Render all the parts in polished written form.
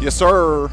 Yes, sir.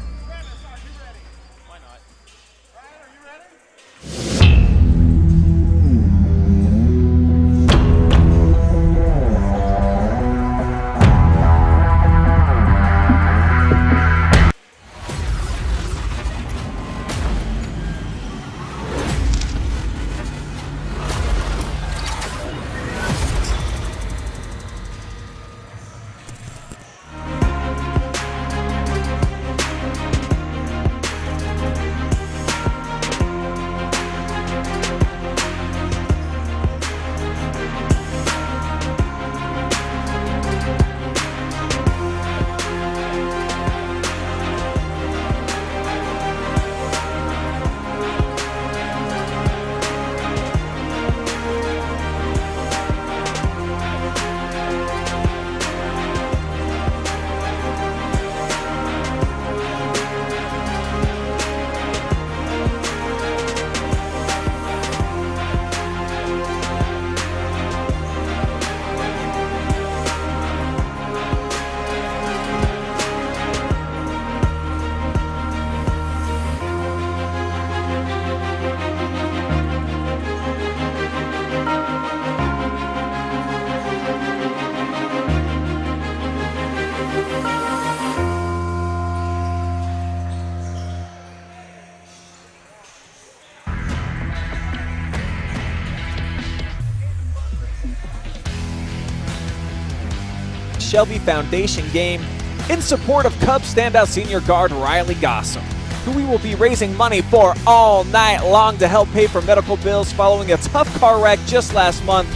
Shelby Foundation game in support of Cubs standout senior guard Riley Gossom, who we will be raising money for all night long to help pay for medical bills following a tough car wreck just last month.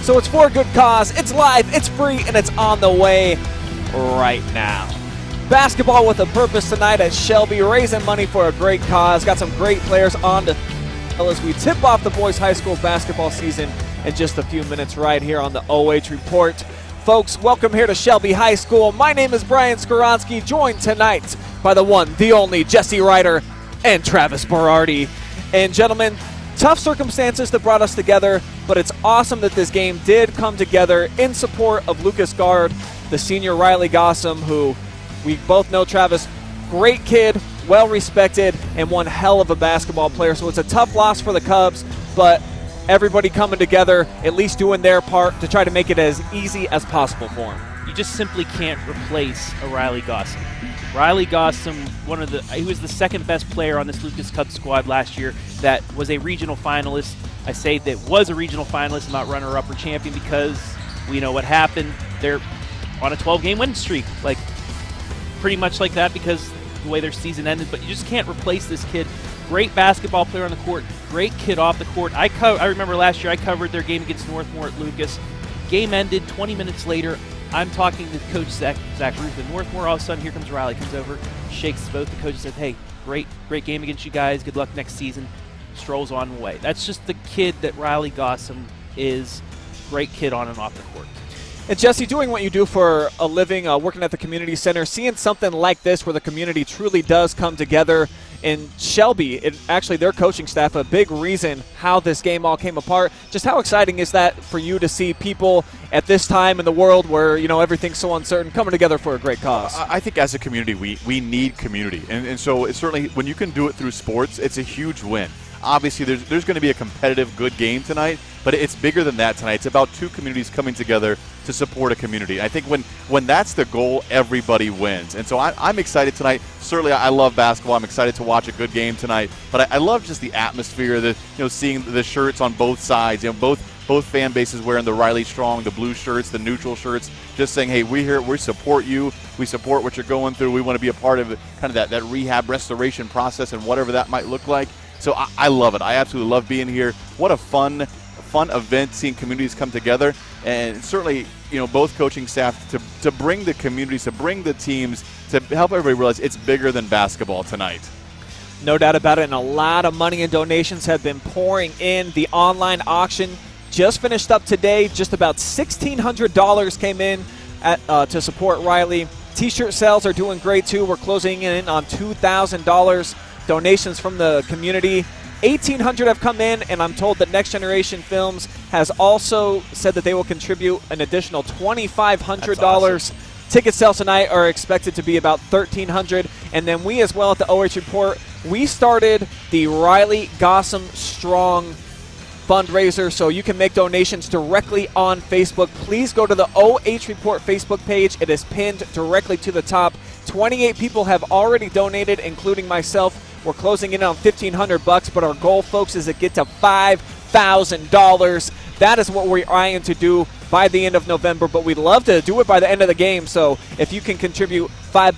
So it's for a good cause, it's live, it's free, and it's on the way right now. Basketball with a purpose tonight at Shelby, raising money for a great cause. Got some great players on to as we tip off the boys high school basketball season in just a few minutes right here on the OH Report. Folks, welcome here to Shelby High School. My name is Brian Skoronsky, joined tonight by the one, the only Jesse Ryder and Travis Berardi. And gentlemen, tough circumstances that brought us together, but it's awesome that this game did come together in support of Lucas Guard, the senior Riley Gossom, who we both know, Travis, great kid, well-respected, and one hell of a basketball player. So it's a tough loss for the Cubs, but everybody coming together, at least doing their part to try to make it as easy as possible for him. You just simply can't replace a Riley Gossom. Riley Gossom, he was the second best player on this Lucas Cubs squad last year that was a regional finalist. I say that was a regional finalist, not runner-up or champion, because we know what happened. They're on a 12-game win streak, like pretty much like that, because the way their season ended. But you just can't replace this kid. Great basketball player on the court, great kid off the court. I remember last year I covered their game against Northmore at Lucas. Game ended 20 minutes later. I'm talking to Coach Zach Ruth at Northmore. All of a sudden, here comes Riley. Comes over, shakes both the coaches, said, "Hey, great game against you guys. Good luck next season." Strolls on the way. That's just the kid that Riley Gossom is. Great kid on and off the court. And Jesse, doing what you do for a living, working at the community center, seeing something like this where the community truly does come together. In Shelby, actually their coaching staff, a big reason how this game all came apart. Just how exciting is that for you to see people at this time in the world where, you know, everything's so uncertain, coming together for a great cause? I think as a community, we need community. And so it's certainly, when you can do it through sports, it's a huge win. Obviously, there's going to be a competitive, good game tonight, but it's bigger than that tonight. It's about two communities coming together to support a community. I think when that's the goal, everybody wins. And so I'm excited tonight. Certainly, I love basketball. I'm excited to watch a good game tonight. But I love just the atmosphere, seeing the shirts on both sides. Both fan bases wearing the Riley Strong, the blue shirts, the neutral shirts, just saying, hey, we support you. We support what you're going through. We want to be a part of kind of that rehab restoration process and whatever that might look like. So I love it. I absolutely love being here. What a fun event, seeing communities come together, and certainly, both coaching staff to bring the communities, to bring the teams, to help everybody realize it's bigger than basketball tonight. No doubt about it, and a lot of money and donations have been pouring in. The online auction just finished up today. Just about $1,600 came in to support Riley. T-shirt sales are doing great too. We're closing in on $2,000. Donations from the community. 1,800 have come in, and I'm told that Next Generation Films has also said that they will contribute an additional $2,500. Awesome. Ticket sales tonight are expected to be about $1,300. And then we as well at the OH.Report, we started the Riley Gossom Strong fundraiser, so you can make donations directly on Facebook. Please go to the OH.Report Facebook page. It is pinned directly to the top. 28 people have already donated, including myself. We're closing in on $1,500, but our goal, folks, is to get to $5,000. That is what we're eyeing to do by the end of November, but we'd love to do it by the end of the game. So if you can contribute $5,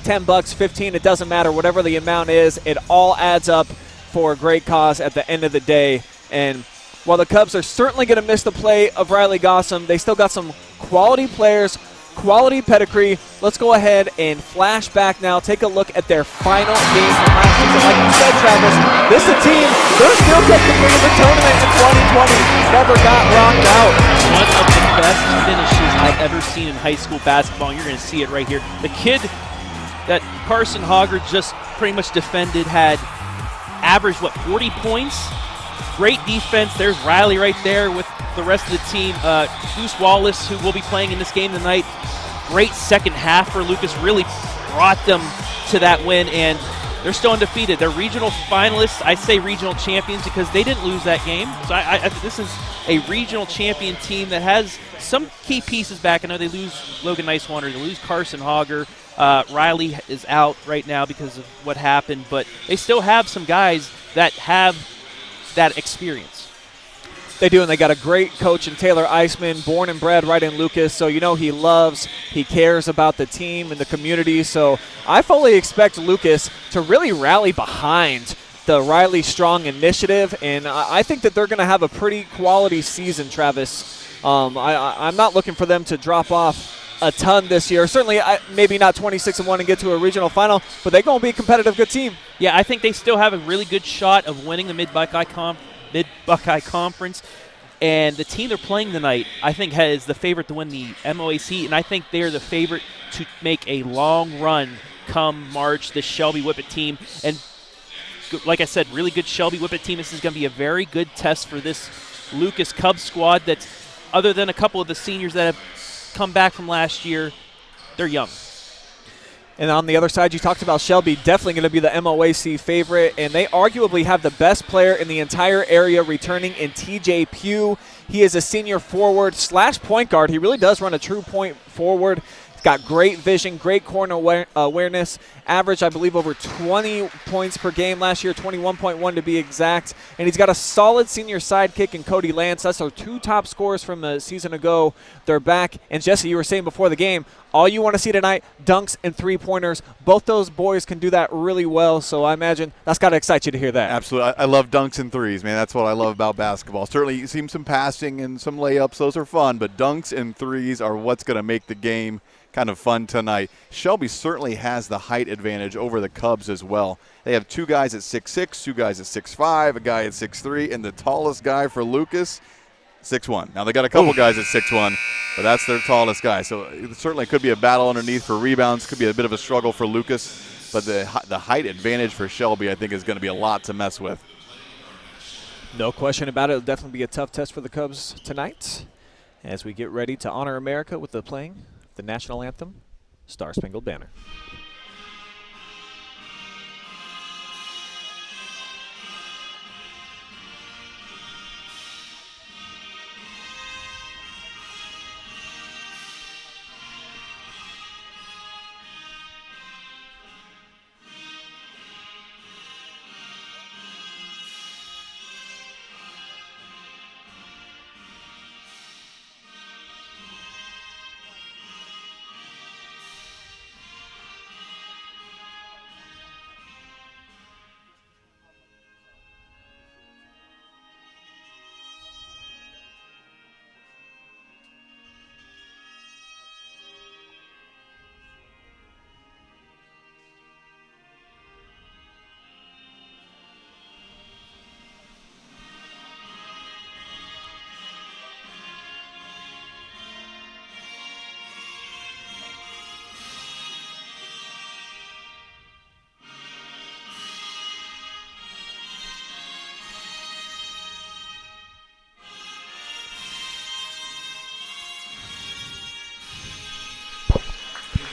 $10, 15, it doesn't matter, whatever the amount is, it all adds up for a great cause at the end of the day. And while the Cubs are certainly going to miss the play of Riley Gossom, they still got some quality players, quality pedigree. Let's go ahead and flash back now. Take a look at their final game from last season. Like you said, Travis, this is a team, they're still technically in the tournament in 2020. Never got rocked out. One of the best finishes I've ever seen in high school basketball. You're going to see it right here. The kid that Carson Hogger just pretty much defended had averaged, 40 points? Great defense. There's Riley right there with the rest of the team. Goose Wallace, who will be playing in this game tonight. Great second half for Lucas. Really brought them to that win, and they're still undefeated. They're regional finalists. I say regional champions because they didn't lose that game. So this is a regional champion team that has some key pieces back. I know they lose Logan Nicewander. They lose Carson Hogger. Riley is out right now because of what happened, but they still have some guys that have that experience. They do, and they got a great coach in Taylor Eisman, born and bred right in Lucas, so you know he cares about the team and the community, so I fully expect Lucas to really rally behind the Riley Strong initiative, and I think that they're going to have a pretty quality season, Travis. I'm not looking for them to drop off a ton this year. Certainly, maybe not 26-1 and get to a regional final, but they're going to be a competitive, good team. Yeah, I think they still have a really good shot of winning the Mid-Buckeye Conference. And the team they're playing tonight, I think, is the favorite to win the MOAC, and I think they're the favorite to make a long run come March, the Shelby Whippet team. And like I said, really good Shelby Whippet team. This is going to be a very good test for this Lucas Cubs squad that's, other than a couple of the seniors that have come back from last year, they're young. And on the other side, you talked about Shelby, definitely going to be the MOAC favorite, and they arguably have the best player in the entire area returning in TJ Pugh. He is a senior forward / point guard. He really does run a true point forward. He's got great vision, great corner awareness, average, I believe, over 20 points per game last year, 21.1 to be exact. And he's got a solid senior sidekick in Cody Lance. That's our 2 top scorers from a season ago. They're back. And Jesse, you were saying before the game, all you want to see tonight, dunks and 3-pointers. Both those boys can do that really well, so I imagine that's got to excite you to hear that. Absolutely. I love dunks and threes, man. That's what I love about basketball. Certainly, you see some passing and some layups. Those are fun, but dunks and threes are what's going to make the game kind of fun tonight. Shelby certainly has the height advantage over the Cubs as well. They have 2 guys at 6'6", 2 guys at 6'5", a guy at 6'3", and the tallest guy for Lucas, 6'1". Now, they got a couple guys at 6'1", but that's their tallest guy. So it certainly could be a battle underneath for rebounds. Could be a bit of a struggle for Lucas. But the height advantage for Shelby, I think, is going to be a lot to mess with. No question about it. It'll definitely be a tough test for the Cubs tonight as we get ready to honor America with the playing the national anthem, Star Spangled Banner.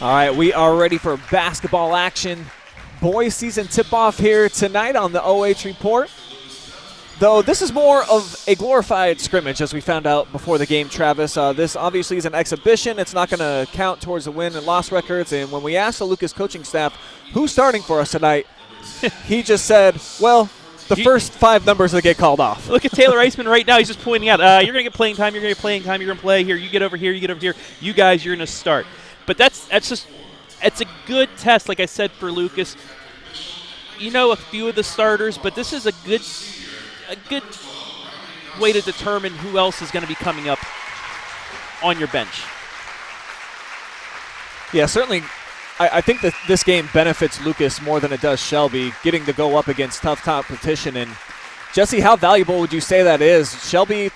All right, we are ready for basketball action boys season tip-off here tonight on the OH.Report. Though this is more of a glorified scrimmage, as we found out before the game, Travis. This obviously is an exhibition. It's not going to count towards the win and loss records. And when we asked the Lucas coaching staff who's starting for us tonight, he just said, well, the first 5 numbers that get called off. Look at Taylor Eisman right now. He's just pointing out, you're going to get playing time, you're going to get playing time, you're going to play here, you get over here, you get over here. You guys, you're going to start. But it's a good test, like I said, for Lucas. You know a few of the starters, but this is a good way to determine who else is going to be coming up on your bench. Yeah, certainly. I think that this game benefits Lucas more than it does Shelby, getting to go up against tough competition. And Jesse, how valuable would you say that is? Shelby,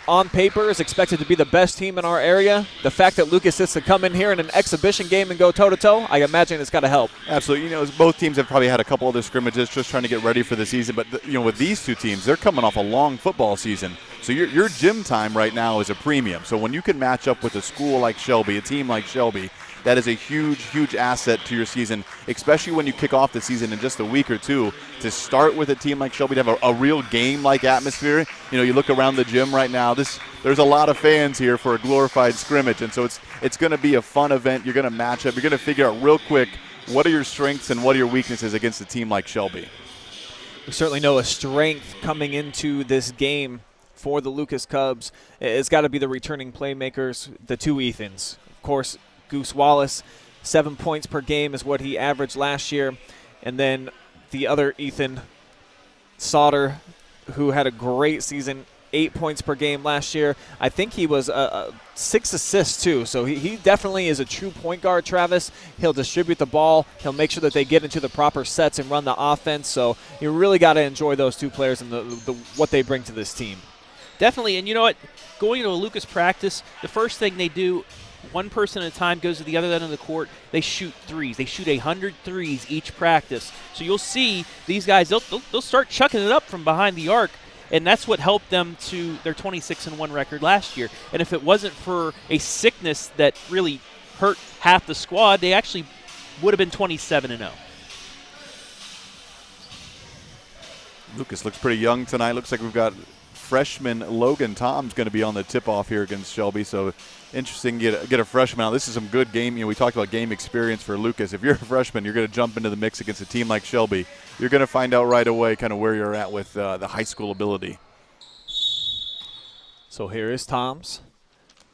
on paper, is expected to be the best team in our area. The fact that Lucas gets to come in here in an exhibition game and go toe-to-toe, I imagine it's got to help. Absolutely. Both teams have probably had a couple other scrimmages just trying to get ready for the season. But, with these two teams, they're coming off a long football season. So your gym time right now is a premium. So when you can match up with a school like Shelby, a team like Shelby, that is a huge, huge asset to your season, especially when you kick off the season in just a week or two. To start with a team like Shelby, to have a real game-like atmosphere. You look around the gym right now, there's a lot of fans here for a glorified scrimmage, and so it's going to be a fun event. You're going to match up. You're going to figure out real quick what are your strengths and what are your weaknesses against a team like Shelby. We certainly know a strength coming into this game for the Lucas Cubs. It's got to be the returning playmakers, the 2 Ethans. Of course, Goose Wallace, 7 points per game is what he averaged last year. And then the other Ethan, Sauter, who had a great season, 8 points per game last year. I think he was 6 assists too. So he definitely is a true point guard, Travis. He'll distribute the ball. He'll make sure that they get into the proper sets and run the offense. So you really got to enjoy those 2 players and what they bring to this team. Definitely. And you know what? Going to a Lucas practice, the first thing they do, one person at a time goes to the other end of the court. They shoot threes. They shoot 100 threes each practice. So you'll see these guys, they'll start chucking it up from behind the arc, and that's what helped them to their 26-1 record last year. And if it wasn't for a sickness that really hurt half the squad, they actually would have been 27-0. Lucas looks pretty young tonight. Looks like we've got freshman Logan Tom's going to be on the tip-off here against Shelby. So interesting to get a freshman out. This is some good game. We talked about game experience for Lucas. If you're a freshman, you're going to jump into the mix against a team like Shelby. You're going to find out right away kind of where you're at with the high school ability. So here is Tom's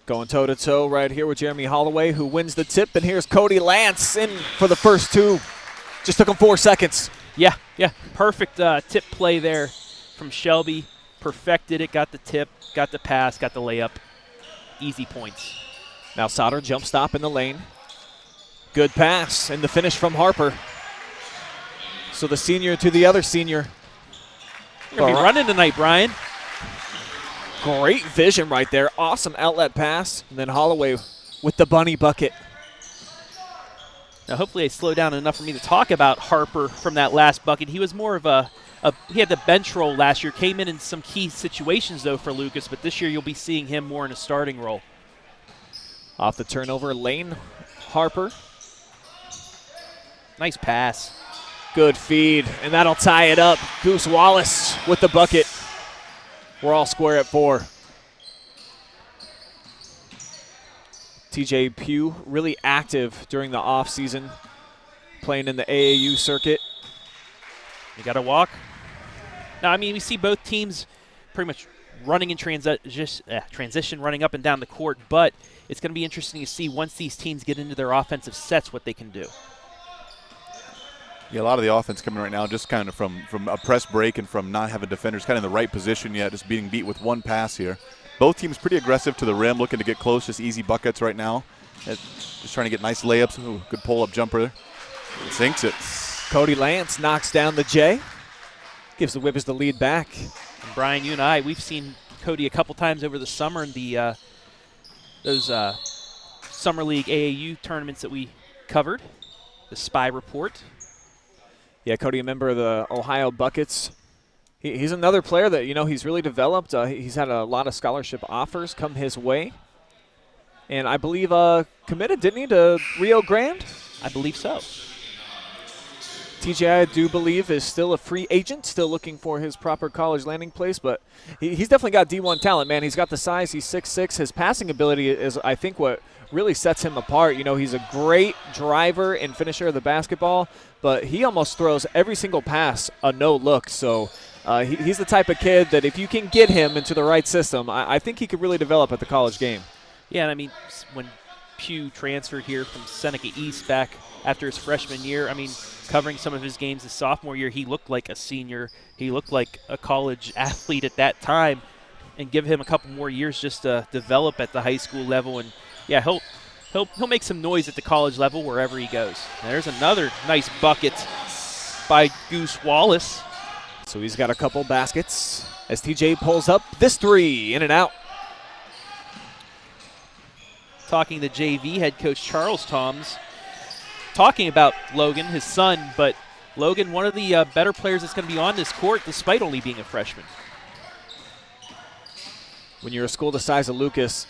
going toe-to-toe right here with Jeremy Holloway, who wins the tip. And here's Cody Lance in for the first 2. Just took him 4 seconds. Yeah. Perfect tip play there from Shelby. Perfected it, got the tip, got the pass, got the layup. Easy points. Now Sauter jump stop in the lane. Good pass, and the finish from Harper. So the senior to the other senior. You're going to be running tonight, Brian. Great vision right there. Awesome outlet pass. And then Holloway with the bunny bucket. Now hopefully I slow down enough for me to talk about Harper from that last bucket. He was more of he had the bench role last year, came in some key situations, though, for Lucas, but this year you'll be seeing him more in a starting role. Off the turnover, Lane Harper. Nice pass. Good feed, and that'll tie it up. Goose Wallace with the bucket. We're all square at 4. TJ Pugh really active during the offseason, playing in the AAU circuit. You got to walk. Now, we see both teams pretty much running in transition, running up and down the court, but it's going to be interesting to see once these teams get into their offensive sets what they can do. Yeah, a lot of the offense coming right now just kind of from a press break and from not having defenders kind of in the right position yet, just being beat with one pass here. Both teams pretty aggressive to the rim, looking to get close, just easy buckets right now. Just trying to get nice layups. Ooh, good pull-up jumper there. Sinks it. Cody Lance knocks down the J. Gives the Whippers the lead back. And Brian, you and I, we've seen Cody a couple times over the summer in those Summer League AAU tournaments that we covered, the Spy Report. Yeah, Cody, a member of the Ohio Buckets. He's another player that, he's really developed. He's had a lot of scholarship offers come his way. And I believe committed, didn't he, to Rio Grande? I believe so. TJ, I do believe, is still a free agent, still looking for his proper college landing place, but he's definitely got D1 talent, man. He's got the size. He's 6'6". His passing ability is, I think, what really sets him apart. You know, he's a great driver and finisher of the basketball, but he almost throws every single pass a no-look. So he's the type of kid that if you can get him into the right system, I think he could really develop at the college game. Yeah, and I mean, when Pugh transferred here from Seneca East back after his freshman year, I mean, covering some of his games his sophomore year, he looked like a senior. He looked like a college athlete at that time, and give him a couple more years just to develop at the high school level. And, yeah, he'll make some noise at the college level wherever he goes. And there's another nice bucket by Goose Wallace. So he's got a couple baskets as TJ pulls up this three, in and out. Talking to JV head coach Charles Toms, talking about Logan, his son, but Logan, one of the better players that's going to be on this court despite only being a freshman. When you're a school the size of Lucas,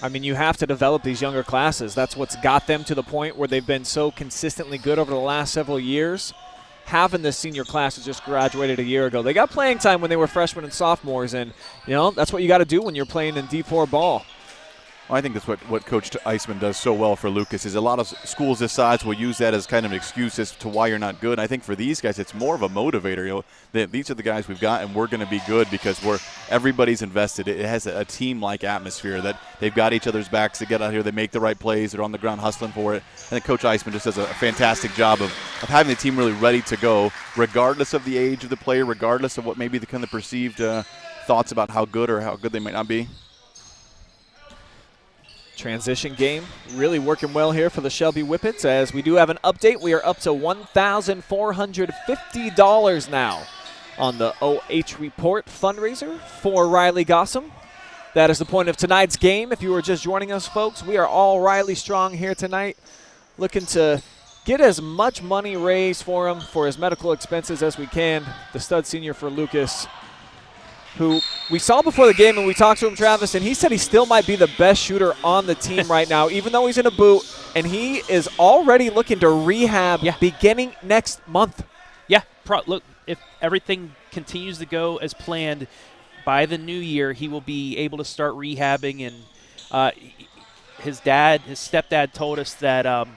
I mean, you have to develop these younger classes. That's what's got them to the point where they've been so consistently good over the last several years. Having this senior class that just graduated a year ago, they got playing time when they were freshmen and sophomores, and, you know, that's what you got to do when you're playing in D4 ball. Well, I think that's what Coach Eisman does so well for Lucas is a lot of schools this size will use that as kind of an excuse as to why you're not good. I think for these guys, it's more of a motivator. You know, these are the guys we've got, and we're going to be good because everybody's invested. It has a team-like atmosphere that they've got each other's backs. They get out here, they make the right plays, they're on the ground hustling for it. I think Coach Eisman just does a fantastic job of having the team really ready to go, regardless of the age of the player, regardless of what maybe the kind of perceived thoughts about how good they might not be. Transition game really working well here for the Shelby Whippets. As we do have an update, we are up to $1,450 now on the OH.Report fundraiser for Riley Gossom. That is the point of tonight's game. If you were just joining us, folks, we are all Riley strong here tonight, looking to get as much money raised for him for his medical expenses as we can. The stud senior for Lucas, who we saw before the game, and we talked to him, Travis, and he said he still might be the best shooter on the team right now, even though he's in a boot, and he is already looking to rehab beginning next month. Yeah, look, if everything continues to go as planned, by the new year, he will be able to start rehabbing, and his stepdad told us that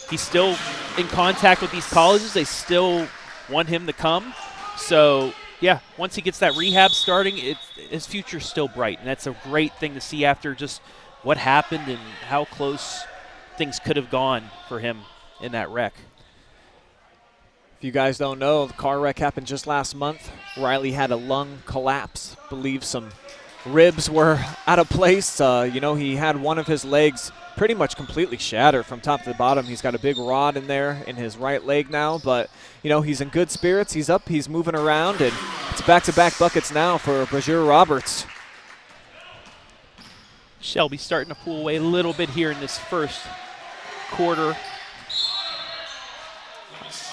he's still in contact with these colleges. They still want him to come, so yeah, once he gets that rehab starting, his future's still bright, and that's a great thing to see after just what happened and how close things could have gone for him in that wreck. If you guys don't know, the car wreck happened just last month. Riley had a lung collapse. I believe some ribs were out of place. You know, he had one of his legs pretty much completely shattered from top to the bottom. He's got a big rod in there in his right leg now, but, you know, he's in good spirits. He's up, he's moving around, and it's back-to-back buckets now for Brazier Roberts. Shelby starting to pull away a little bit here in this first quarter.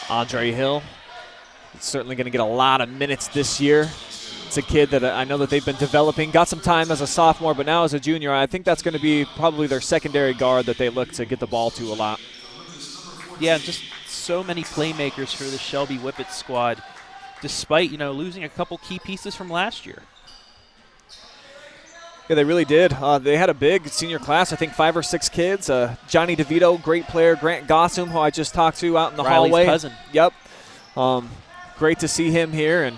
Andre Hill is certainly going to get a lot of minutes this year. It's a kid that I know that they've been developing. Got some time as a sophomore, but now as a junior, I think that's going to be probably their secondary guard that they look to get the ball to a lot. Yeah, just so many playmakers for the Shelby Whippet squad, despite, you know, losing a couple key pieces from last year. Yeah, they really did. They had a big senior class, I think 5 or 6 kids. Johnny DeVito, great player. Grant Gossom, who I just talked to out in the Riley's hallway. cousin. Yep. Great to see him here, and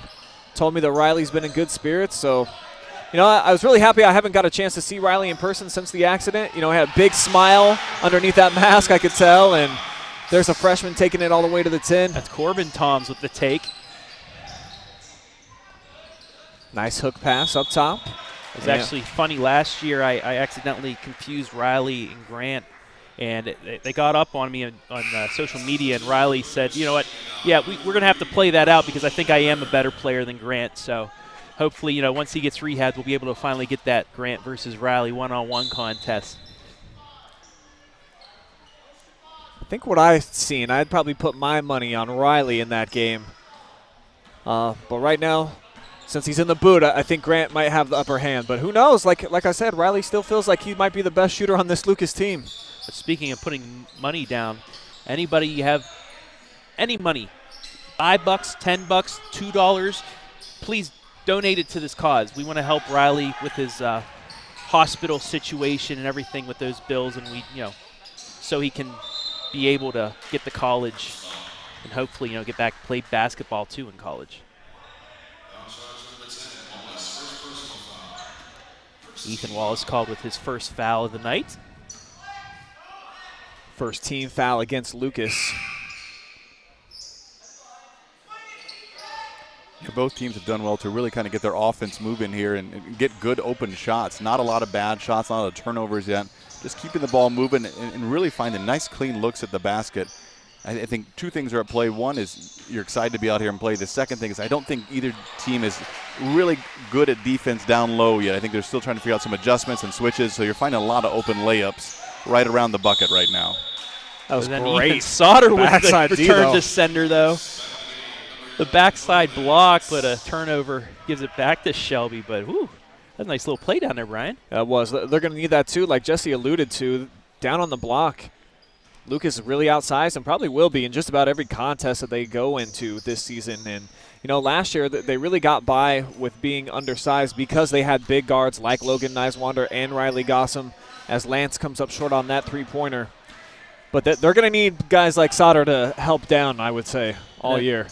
told me that Riley's been in good spirits. So, you know, I was really happy I haven't got a chance to see Riley in person since the accident. You know, he had a big smile underneath that mask, I could tell, and there's a freshman taking it all the way to the 10. That's Corbin Toms with the take. Nice hook pass up top. It was actually funny. Last year, I accidentally confused Riley and Grant, and they got up on me on social media, and Riley said, you know what, yeah, we're going to have to play that out because I think I am a better player than Grant. So hopefully, you know, once he gets rehabbed, we'll be able to finally get that Grant versus Riley one-on-one contest. I think what I've seen, I'd probably put my money on Riley in that game. But right now, since he's in the boot, I think Grant might have the upper hand. But who knows? Like I said, Riley still feels like he might be the best shooter on this Lucas team. But speaking of putting money down, anybody you have any money $5, $10, $2, please donate it to this cause. We want to help Riley with his hospital situation and everything with those bills, and so he can be able to get to college and hopefully, get back to play basketball too in college. Ethan Wallace called with his first foul of the night. First team foul against Lucas. Yeah, both teams have done well to really kind of get their offense moving here and get good open shots. Not a lot of bad shots, not a lot of turnovers yet. Just keeping the ball moving and really finding nice, clean looks at the basket. I think two things are at play. One is you're excited to be out here and play. The second thing is I don't think either team is really good at defense down low yet. I think they're still trying to figure out some adjustments and switches, so you're finding a lot of open layups right around the bucket right now. That was then great. Ethan Sauter with Backside the D, return though. to sender, though. The backside block, but a turnover gives it back to Shelby. But, whew, that's a nice little play down there, Brian. That was. They're going to need that, too, like Jesse alluded to. Down on the block, Lucas is really outsized and probably will be in just about every contest that they go into this season. And, last year they really got by with being undersized because they had big guards like Logan Niswander and Riley Gossom as Lance comes up short on that three-pointer. But they're going to need guys like Sauter to help down, I would say, all year.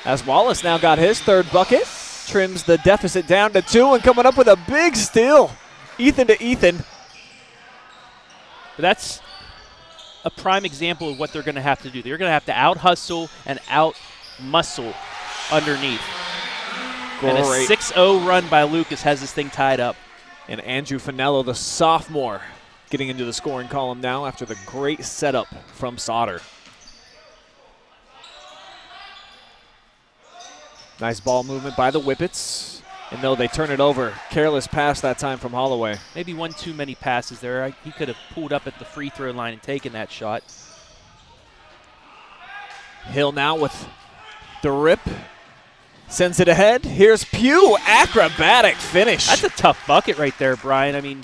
As Wallace now got his third bucket, trims the deficit down to 2 and coming up with a big steal. Ethan to Ethan. But that's a prime example of what they're going to have to do. They're going to have to out-hustle and out-muscle underneath. Great. And a 6-0 run by Lucas has this thing tied up. And Andrew Finello, the sophomore, getting into the scoring column now after the great setup from Sauter. Nice ball movement by the Whippets. And though they turn it over, careless pass that time from Holloway. Maybe one too many passes there. He could have pulled up at the free throw line and taken that shot. Hill now with the rip. Sends it ahead. Here's Pugh. Acrobatic finish. That's a tough bucket right there, Brian. I mean,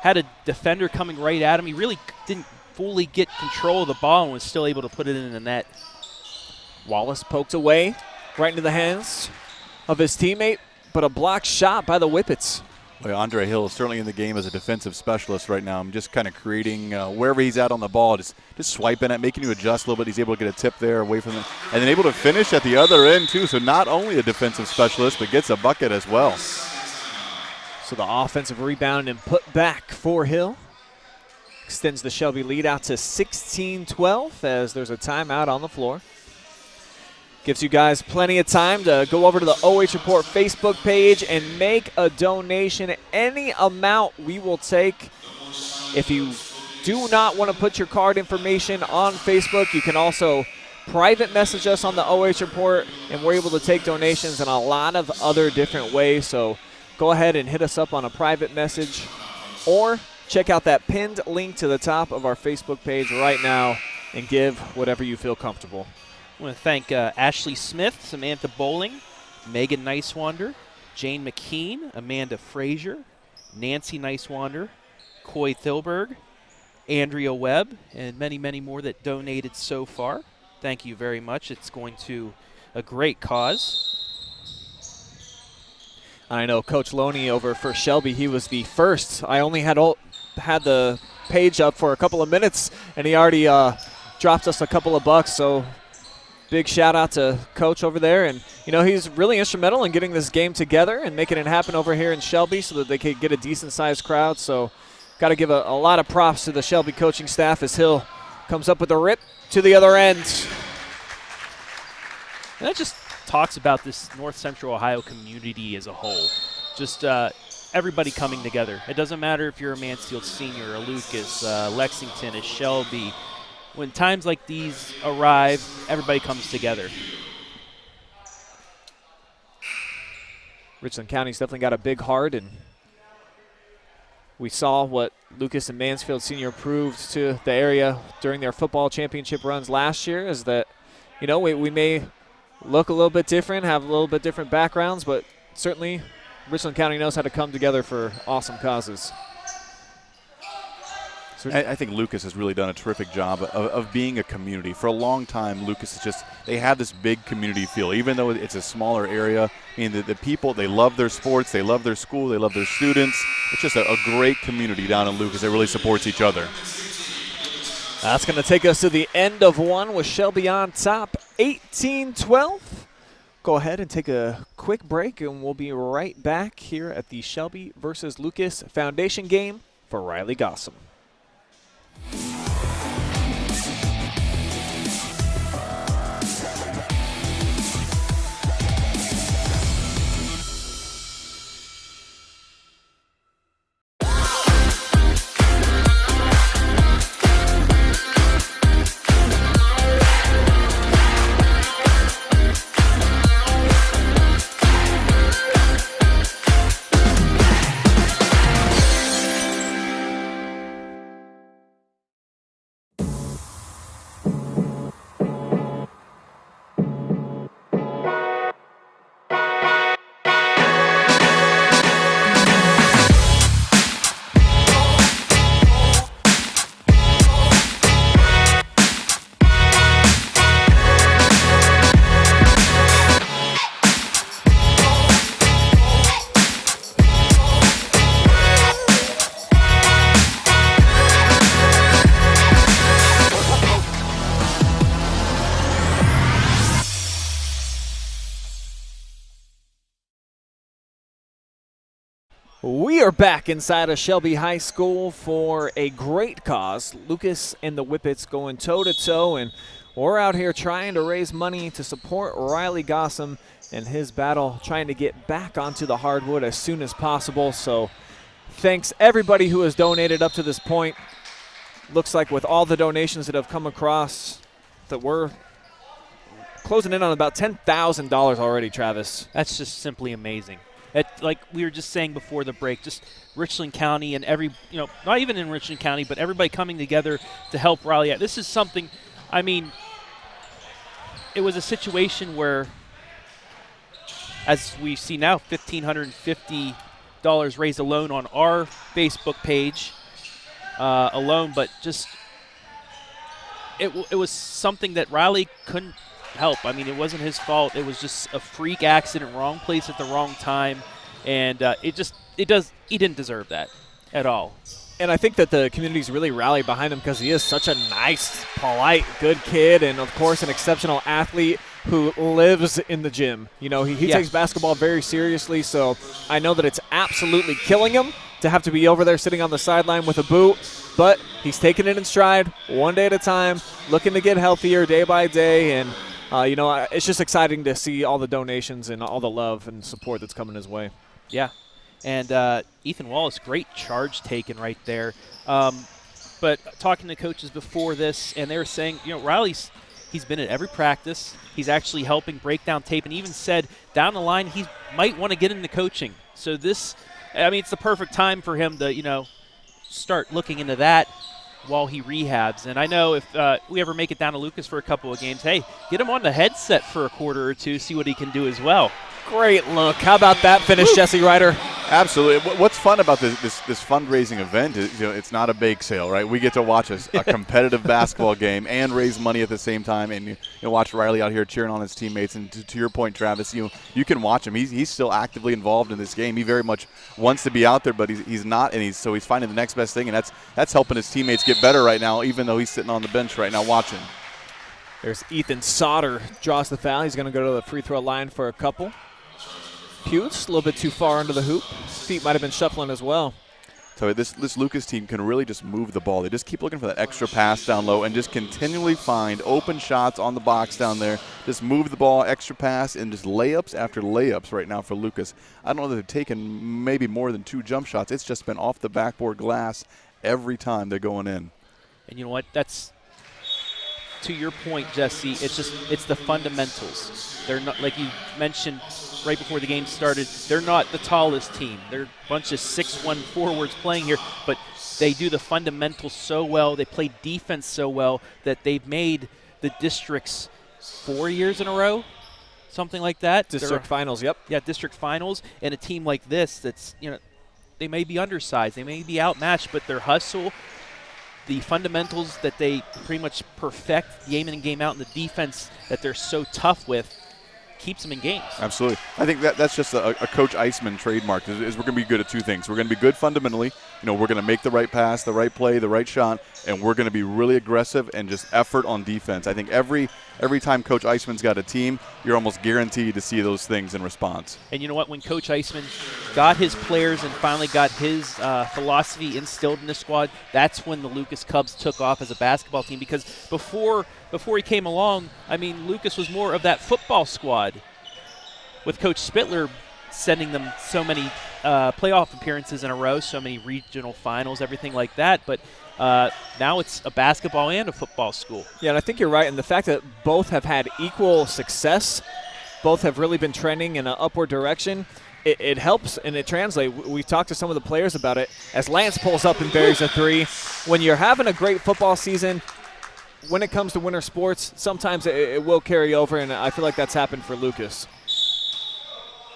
had a defender coming right at him. He really didn't fully get control of the ball and was still able to put it in the net. Wallace poked away right into the hands of his teammate, but a blocked shot by the Whippets. Well, Andre Hill is certainly in the game as a defensive specialist right now. I'm just kind of creating wherever he's at on the ball, just swiping it, making you adjust a little bit. He's able to get a tip there away from him, and then able to finish at the other end too. So not only a defensive specialist, but gets a bucket as well. So the offensive rebound and put back for Hill. Extends the Shelby lead out to 16-12 as there's a timeout on the floor. Gives you guys plenty of time to go over to the OH.Report Facebook page and make a donation. Any amount we will take. If you do not want to put your card information on Facebook, you can also private message us on the OH.Report, and we're able to take donations in a lot of other different ways. So go ahead and hit us up on a private message or check out that pinned link to the top of our Facebook page right now and give whatever you feel comfortable. I want to thank Ashley Smith, Samantha Bowling, Megan Nicewander, Jane McKean, Amanda Frazier, Nancy Nicewander, Coy Thilberg, Andrea Webb, and many, many more that donated so far. Thank you very much. It's going to a great cause. I know Coach Loney over for Shelby, he was the first. I only had the page up for a couple of minutes, and he already dropped us a couple of bucks, so big shout out to Coach over there. And, he's really instrumental in getting this game together and making it happen over here in Shelby so that they could get a decent-sized crowd. So got to give a lot of props to the Shelby coaching staff as Hill comes up with a rip to the other end. And that just talks about this North Central Ohio community as a whole. Just everybody coming together. It doesn't matter if you're a Mansfield senior, a Lucas, Lexington, a Shelby. When times like these arrive, everybody comes together. Richland County's definitely got a big heart, and we saw what Lucas and Mansfield Senior proved to the area during their football championship runs last year, is that, we may look a little bit different, have a little bit different backgrounds, but certainly Richland County knows how to come together for awesome causes. I think Lucas has really done a terrific job of being a community. For a long time, Lucas is they have this big community feel. Even though it's a smaller area, I mean, the people, they love their sports, they love their school, they love their students. It's just a great community down in Lucas that really supports each other. That's going to take us to the end of one with Shelby on top, 18-12. Go ahead and take a quick break, and we'll be right back here at the Shelby versus Lucas Foundation game for Riley Gossom. We are back inside of Shelby High School for a great cause. Lucas and the Whippets going toe-to-toe, and we're out here trying to raise money to support Riley Gossom in his battle, trying to get back onto the hardwood as soon as possible. So thanks everybody who has donated up to this point. Looks like with all the donations that have come across that we're closing in on about $10,000 already, Travis. That's just simply amazing. Like we were just saying before the break, just Richland County and not even in Richland County, but everybody coming together to help Riley out. This is something, I mean, it was a situation where, as we see now, $1,550 raised alone on our Facebook page alone, but just it was something that Riley couldn't help. I mean, it wasn't his fault. It was just a freak accident, wrong place at the wrong time, and he didn't deserve that at all. And I think that the community's really rallied behind him because he is such a nice, polite, good kid, and of course an exceptional athlete who lives in the gym. You know, he takes basketball very seriously, so I know that it's absolutely killing him to have to be over there sitting on the sideline with a boot, but he's taking it in stride, one day at a time, looking to get healthier day by day, and it's just exciting to see all the donations and all the love and support that's coming his way. Yeah. And Ethan Wallace, great charge taken right there. But talking to coaches before this, and they were saying, Riley's he's been at every practice. He's actually helping break down tape, and even said down the line he might want to get into coaching. So it's the perfect time for him to, start looking into that while he rehabs. And I know if we ever make it down to Lucas for a couple of games, hey, get him on the headset for a quarter or two, see what he can do as well. Great look. How about that finish, Woo. Jesse Ryder? Absolutely. What's fun about this fundraising event is it's not a bake sale, right? We get to watch a competitive basketball game and raise money at the same time, and you watch Riley out here cheering on his teammates. And to your point, Travis, you can watch him. He's still actively involved in this game. He very much wants to be out there, but he's not, and he's finding the next best thing, and that's helping his teammates get better right now, even though he's sitting on the bench right now watching. There's Ethan Sauter draws the foul. He's going to go to the free throw line for a couple. Hughes, a little bit too far under the hoop. His feet might have been shuffling as well. So this Lucas team can really just move the ball. They just keep looking for that extra pass down low and just continually find open shots on the box down there. Just move the ball, extra pass, and just layups after layups right now for Lucas. I don't know that they've taken maybe more than 2 jump shots. It's just been off the backboard glass every time they're going in. And you know what? That's, to your point, Jesse, it's the fundamentals. They're not, like you mentioned right before the game started, they're not the tallest team. They're a bunch of 6'1" forwards playing here, but they do the fundamentals so well. They play defense so well that they've made the districts 4 years in a row, something like that. District finals, yep. Yeah, district finals. And a team like this that's, they may be undersized, they may be outmatched, but their hustle, the fundamentals that they pretty much perfect game in and game out, and the defense that they're so tough with keeps them in games. Absolutely. I think that's just a Coach Eisman trademark is we're going to be good at two things. We're going to be good fundamentally. We're going to make the right pass, the right play, the right shot, and we're going to be really aggressive and just effort on defense. I think every time Coach Eisman's got a team, you're almost guaranteed to see those things in response. And you know what? When Coach Eisman got his players and finally got his philosophy instilled in the squad, that's when the Lucas Cubs took off as a basketball team. Because before he came along, I mean, Lucas was more of that football squad with Coach Spittler sending them so many playoff appearances in a row, so many regional finals, everything like that. But now it's a basketball and a football school. Yeah, and I think you're right. And the fact that both have had equal success, both have really been trending in an upward direction, it helps and it translates. We've talked to some of the players about it. As Lance pulls up and buries a three, when you're having a great football season, when it comes to winter sports, sometimes it will carry over, and I feel like that's happened for Lucas.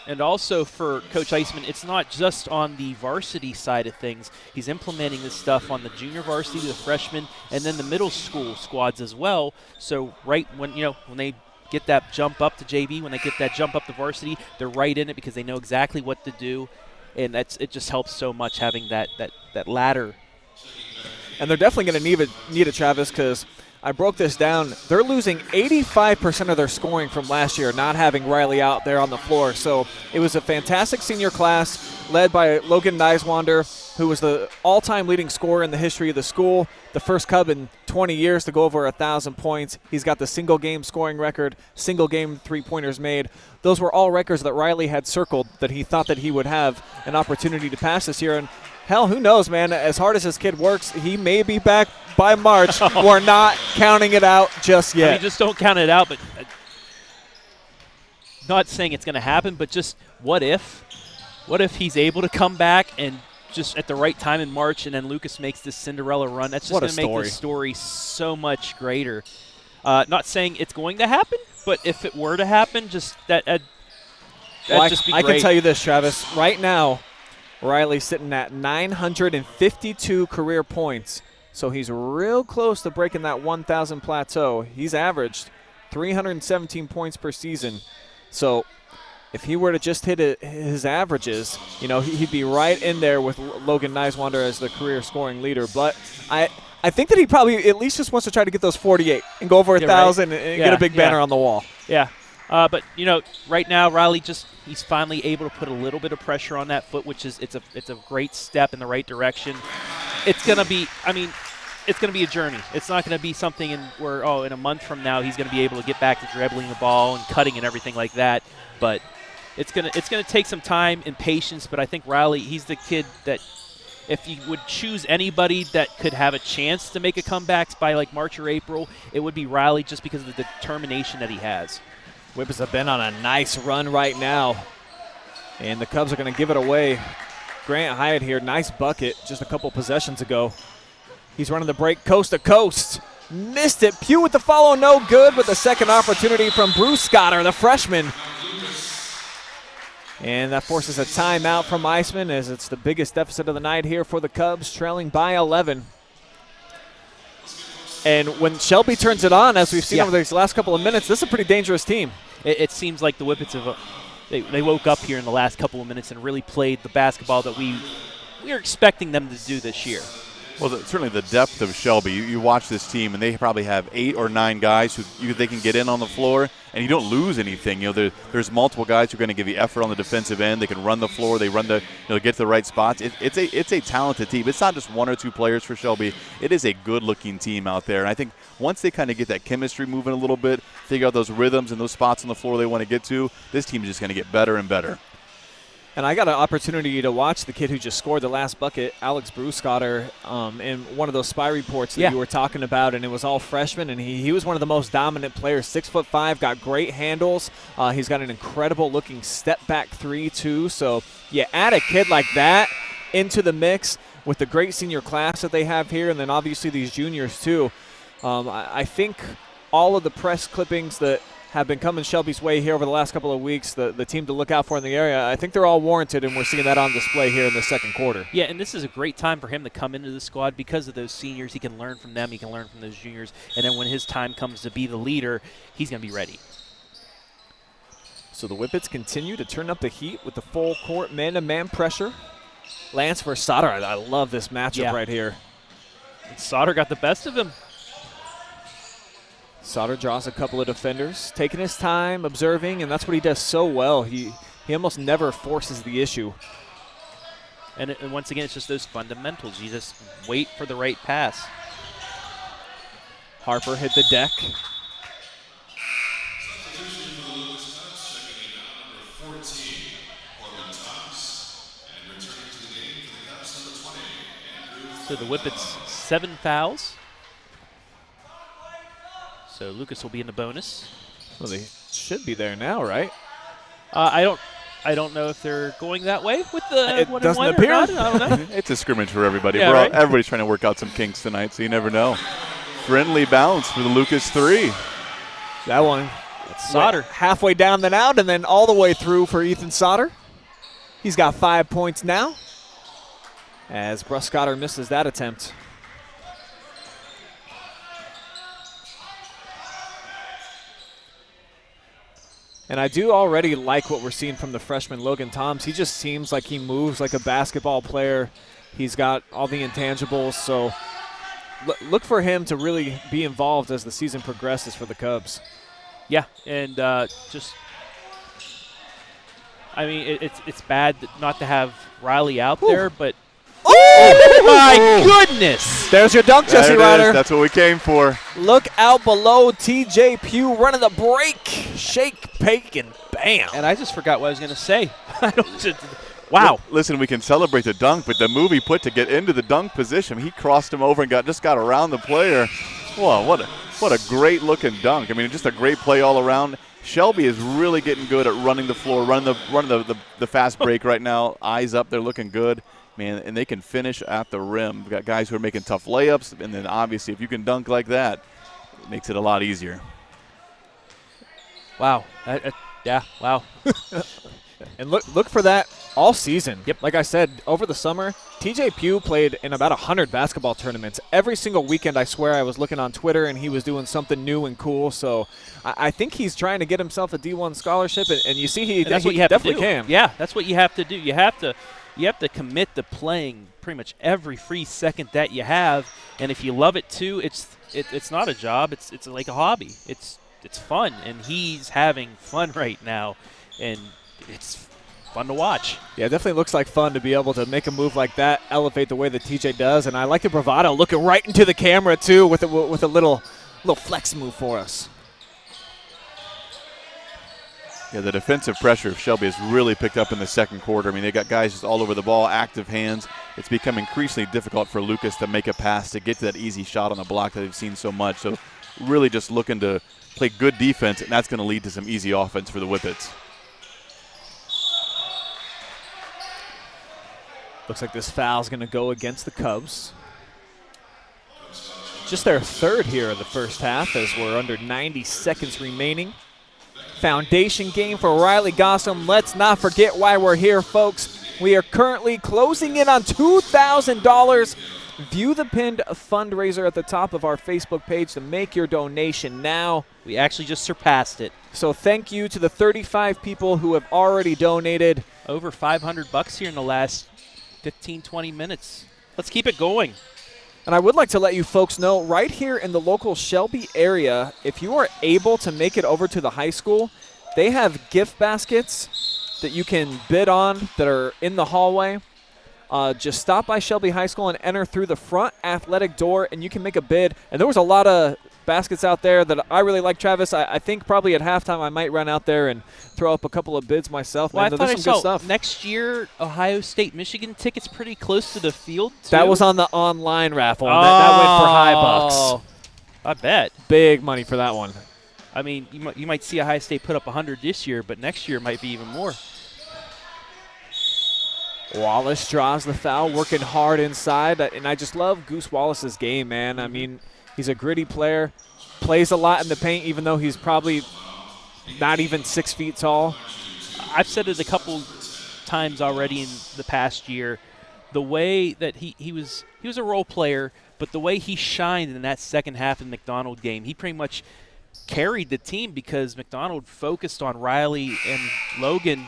And also for Coach Eisman, it's not just on the varsity side of things. He's implementing this stuff on the junior varsity, the freshmen, and then the middle school squads as well. So right when they get that jump up to JV, when they get that jump up to varsity, they're right in it because they know exactly what to do, and it just helps so much having that ladder. And they're definitely going to need it, Travis, because I broke this down. They're losing 85% of their scoring from last year, not having Riley out there on the floor. So it was a fantastic senior class led by Logan Niswander, who was the all-time leading scorer in the history of the school, the first Cub in 20 years to go over 1,000 points. He's got the single-game scoring record, single-game three-pointers made. Those were all records that Riley had circled that he thought that he would have an opportunity to pass this year. And hell, who knows, man? As hard as this kid works, he may be back by March. We're not counting it out just yet. I mean, just don't count it out, but not saying it's going to happen, but just what if? What if he's able to come back and just at the right time in March, and then Lucas makes this Cinderella run? That's just going to make the story so much greater. Not saying it's going to happen, but if it were to happen, just that'd just be great. I can tell you this, Travis. Right now, Riley's sitting at 952 career points, so he's real close to breaking that 1,000 plateau. He's averaged 317 points per season. So if he were to just hit his averages, he'd be right in there with Logan Niswander as the career scoring leader. But I think that he probably at least just wants to try to get those 48 and go over 1,000 and get a big banner on the wall. Yeah. But right now Riley he's finally able to put a little bit of pressure on that foot, which is it's a great step in the right direction. It's gonna be a journey. It's not gonna be something in a month from now he's gonna be able to get back to dribbling the ball and cutting and everything like that. But it's gonna take some time and patience. But I think Riley, he's the kid that if you would choose anybody that could have a chance to make a comeback by like March or April, it would be Riley, just because of the determination that he has. Whippets have been on a nice run right now, and the Cubs are going to give it away. Grant Hyatt here, nice bucket just a couple possessions ago. He's running the break coast to coast. Missed it. Pugh with the follow, no good, but the second opportunity from Bruce Scotter, the freshman. And that forces a timeout from Eisman, as it's the biggest deficit of the night here for the Cubs, trailing by 11. And when Shelby turns it on, as we've seen over these last couple of minutes, this is a pretty dangerous team. It seems like the Whippets they woke up here in the last couple of minutes and really played the basketball that we are expecting them to do this year. Well, certainly the depth of Shelby. You watch this team, and they probably have 8 or 9 guys who they can get in on the floor, and you don't lose anything. There's multiple guys who are going to give you effort on the defensive end. They can run the floor. They run get to the right spots. It's a talented team. It's not just 1 or 2 players for Shelby. It is a good-looking team out there. And I think once they kind of get that chemistry moving a little bit, figure out those rhythms and those spots on the floor they want to get to, this team is just going to get better and better. And I got an opportunity to watch the kid who just scored the last bucket, Alex Bruscotter, in one of those spy reports that you were talking about, and it was all freshmen, and he was one of the most dominant players, 6'5", got great handles. He's got an incredible-looking step-back 3, too. So you add a kid like that into the mix with the great senior class that they have here, and then obviously these juniors, too. I think all of the press clippings that have been coming Shelby's way here over the last couple of weeks, the team to look out for in the area, I think they're all warranted, and we're seeing that on display here in the second quarter. Yeah, and this is a great time for him to come into the squad because of those seniors. He can learn from them. He can learn from those juniors. And then when his time comes to be the leader, he's going to be ready. So the Whippets continue to turn up the heat with the full court man-to-man pressure. Lance versus Sauter. I love this matchup right here. And Sauter got the best of him. Sauter draws a couple of defenders, taking his time, observing, and that's what he does so well. He almost never forces the issue. And once again, it's just those fundamentals. You just wait for the right pass. Harper hit the deck. So the Whippets 7 fouls. So Lucas will be in the bonus. Well, they should be there now, right? I don't know if they're going that way with the it 1-1 doesn't or appear. not. I don't know. It's a scrimmage for everybody. Yeah, right? Everybody's trying to work out some kinks tonight, so you never know. Friendly bounce for the Lucas 3. That one. Sauter. Halfway down and out, and then all the way through for Ethan Sauter. He's got 5 points now, as Bruscotter misses that attempt. And I do already like what we're seeing from the freshman Logan Toms. He just seems like he moves like a basketball player. He's got all the intangibles, so look for him to really be involved as the season progresses for the Cubs. Yeah, and I mean, it's bad not to have Riley out there, but oh my goodness! There's your dunk, Jesse Ryder. That's what we came for. Look out below, TJ Pugh running the break. Shake, bake, and bam. And I just forgot what I was going to say. Wow. Listen, we can celebrate the dunk, but the move he put to get into the dunk position, he crossed him over and just got around the player. Whoa, what a great-looking dunk. I mean, just a great play all around. Shelby is really getting good at running the floor, running the fast break right now. Eyes up, they're looking good. Man, and they can finish at the rim. We've got guys who are making tough layups, and then obviously if you can dunk like that, it makes it a lot easier. Wow. Yeah, wow. And look for that all season. Yep. Like I said, over the summer, TJ Pugh played in about 100 basketball tournaments. Every single weekend, I swear, I was looking on Twitter, and he was doing something new and cool. So I think he's trying to get himself a D1 scholarship, and you see he definitely can. Yeah, that's what you have to do. You have to commit to playing pretty much every free second that you have, and if you love it too, it's not a job. It's like a hobby. It's fun, and he's having fun right now, and it's fun to watch. Yeah, it definitely looks like fun to be able to make a move like that, elevate the way that TJ does, and I like the bravado, looking right into the camera too with a little flex move for us. Yeah, the defensive pressure of Shelby has really picked up in the second quarter. I mean, they got guys just all over the ball, active hands. It's become increasingly difficult for Lucas to make a pass to get to that easy shot on the block that they've seen so much. So really just looking to play good defense, and that's going to lead to some easy offense for the Whippets. Looks like this foul is going to go against the Cubs. Just their third here of the first half, as we're under 90 seconds remaining. Foundation game for Riley Gossom. Let's not forget why we're here, folks. We are currently closing in on $2,000. View the pinned fundraiser at the top of our Facebook page to make your donation now. We actually just surpassed it. So thank you to the 35 people who have already donated. Over $500 here in the last 15, 20 minutes. Let's keep it going. And I would like to let you folks know, right here in the local Shelby area, if you are able to make it over to the high school, they have gift baskets that you can bid on that are in the hallway. Just stop by Shelby High School and enter through the front athletic door, and you can make a bid. And there was a lot of baskets out there that I really like, Travis. I think probably at halftime I might run out there and throw up a couple of bids myself. Well, Man, I thought there's some good stuff. Next year, Ohio State, Michigan tickets pretty close to the field, too. That was on the online raffle. And that went for high bucks. I bet. Big money for that one. I mean, you might see Ohio State put up 100 this year, but next year might be even more. Wallace draws the foul, working hard inside. And I just love Goose Wallace's game, man. I mean, he's a gritty player, plays a lot in the paint, even though he's probably not even 6 feet tall. I've said it a couple times already in the past year. The way that he was a role player, but the way he shined in that second half of the McDonald game, he pretty much carried the team because McDonald focused on Riley and Logan.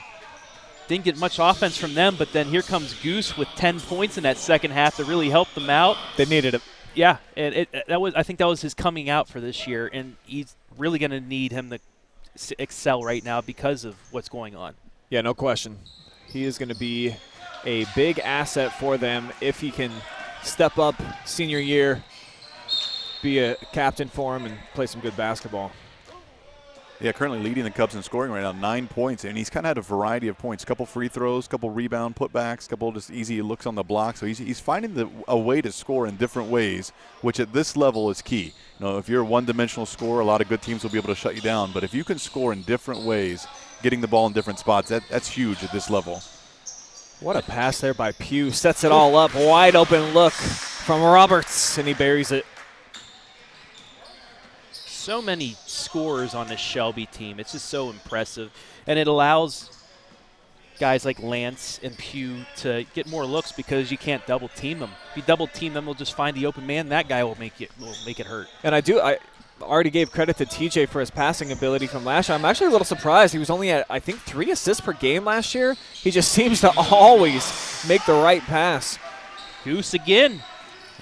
Didn't get much offense from them, but then here comes Goose with 10 points in that second half to really help them out. They needed it. Yeah, and I think that was his coming out for this year, and he's really going to need him to excel right now because of what's going on. Yeah, no question. He is going to be a big asset for them if he can step up senior year, be a captain for him, and play some good basketball. Yeah, currently leading the Cubs in scoring right now, 9 points, and he's kind of had a variety of points, couple free throws, couple rebound putbacks, couple just easy looks on the block. So he's finding a way to score in different ways, which at this level is key. You know, if you're a one-dimensional scorer, a lot of good teams will be able to shut you down. But if you can score in different ways, getting the ball in different spots, that's huge at this level. What a pass there by Pugh. Sets it all up. Wide open look from Roberts, and he buries it. So many scorers on this Shelby team. It's just so impressive. And it allows guys like Lance and Pugh to get more looks because you can't double team them. If you double team them, they'll just find the open man. That guy will make it hurt. And I already gave credit to TJ for his passing ability from last year. I'm actually a little surprised. He was only at, I think, 3 assists per game last year. He just seems to always make the right pass. Goose again.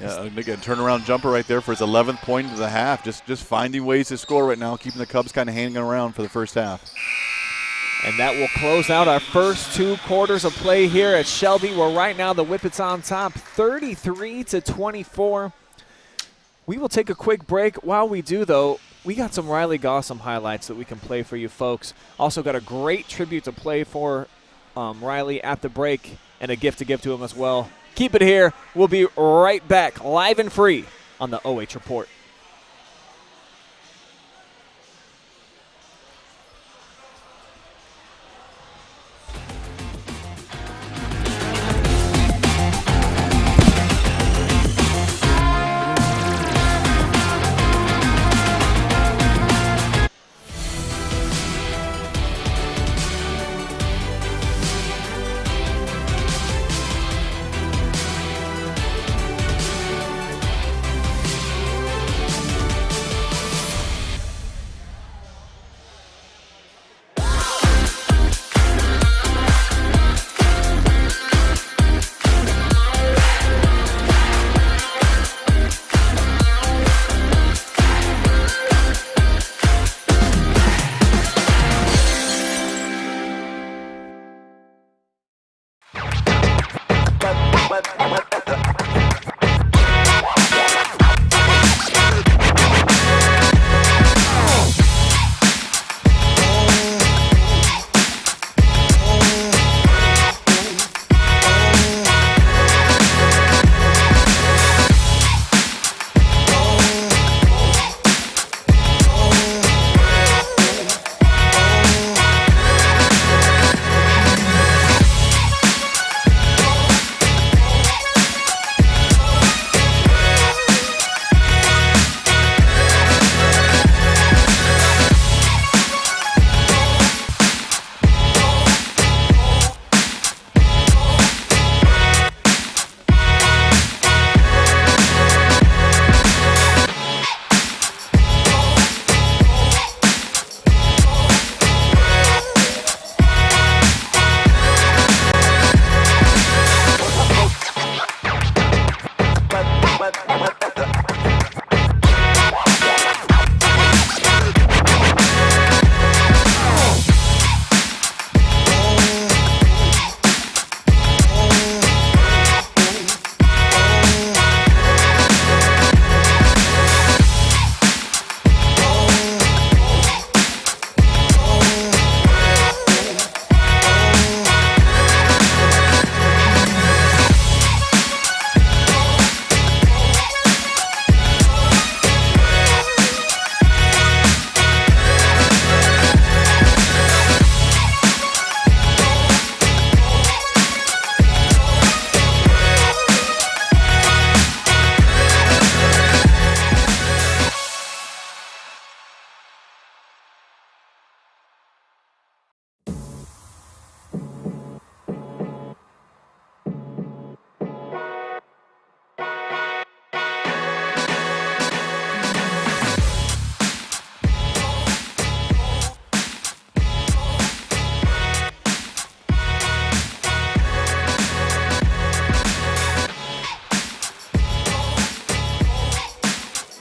Yeah, again, turnaround jumper right there for his 11th point of the half. Just finding ways to score right now, keeping the Cubs kind of hanging around for the first half. And that will close out our first 2 quarters of play here at Shelby, where right now the Whippets on top, 33-24. We will take a quick break. While we do, though, we got some Riley Gossom highlights that we can play for you folks. Also got a great tribute to play for Riley at the break and a gift to give to him as well. Keep it here. We'll be right back, live and free on the OH Report.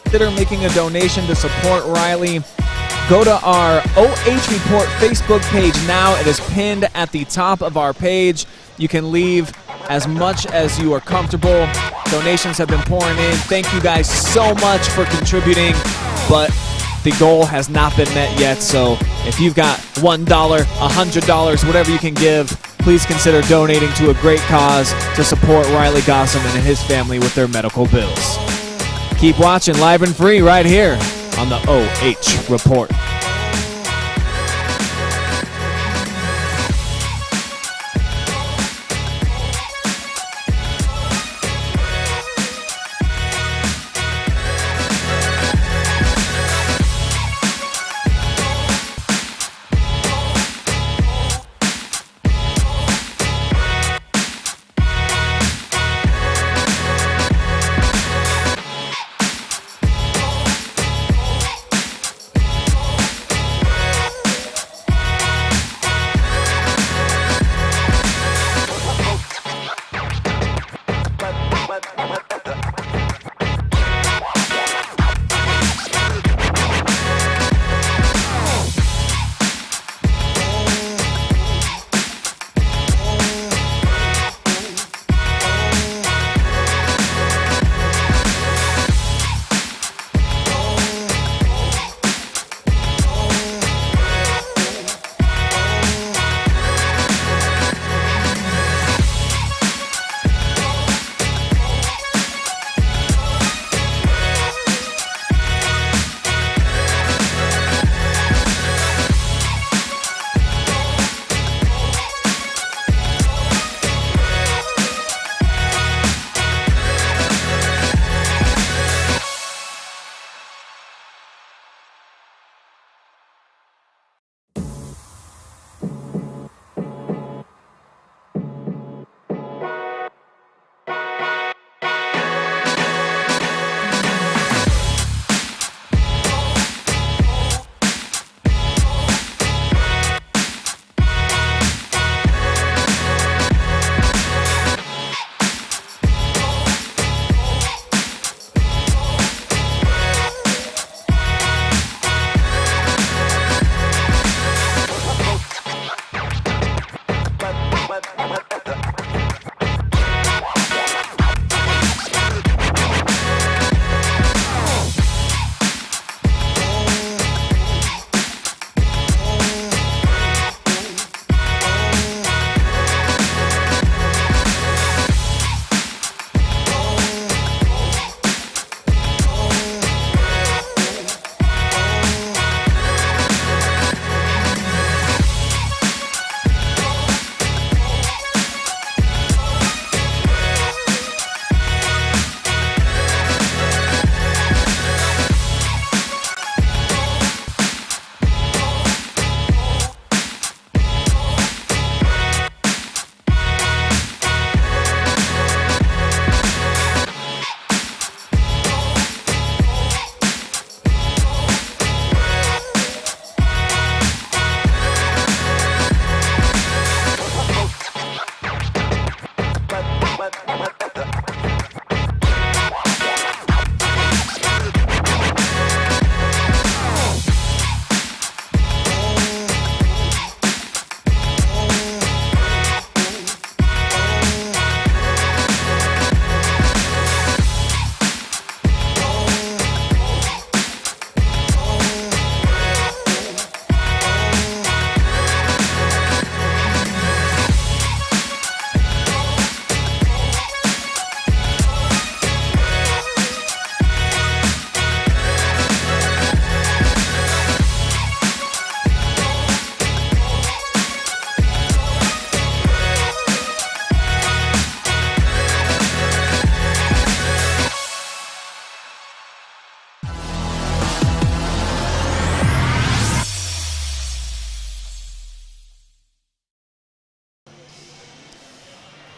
consider making a donation to support Riley, go to our OH.Report Facebook page now. It is pinned at the top of our page. You can leave as much as you are comfortable. Donations have been pouring in. Thank you guys so much for contributing, but the goal has not been met yet. So if you've got $1, $100, whatever you can give, please consider donating to a great cause to support Riley Gossom and his family with their medical bills. Keep watching live and free right here on the OH Report.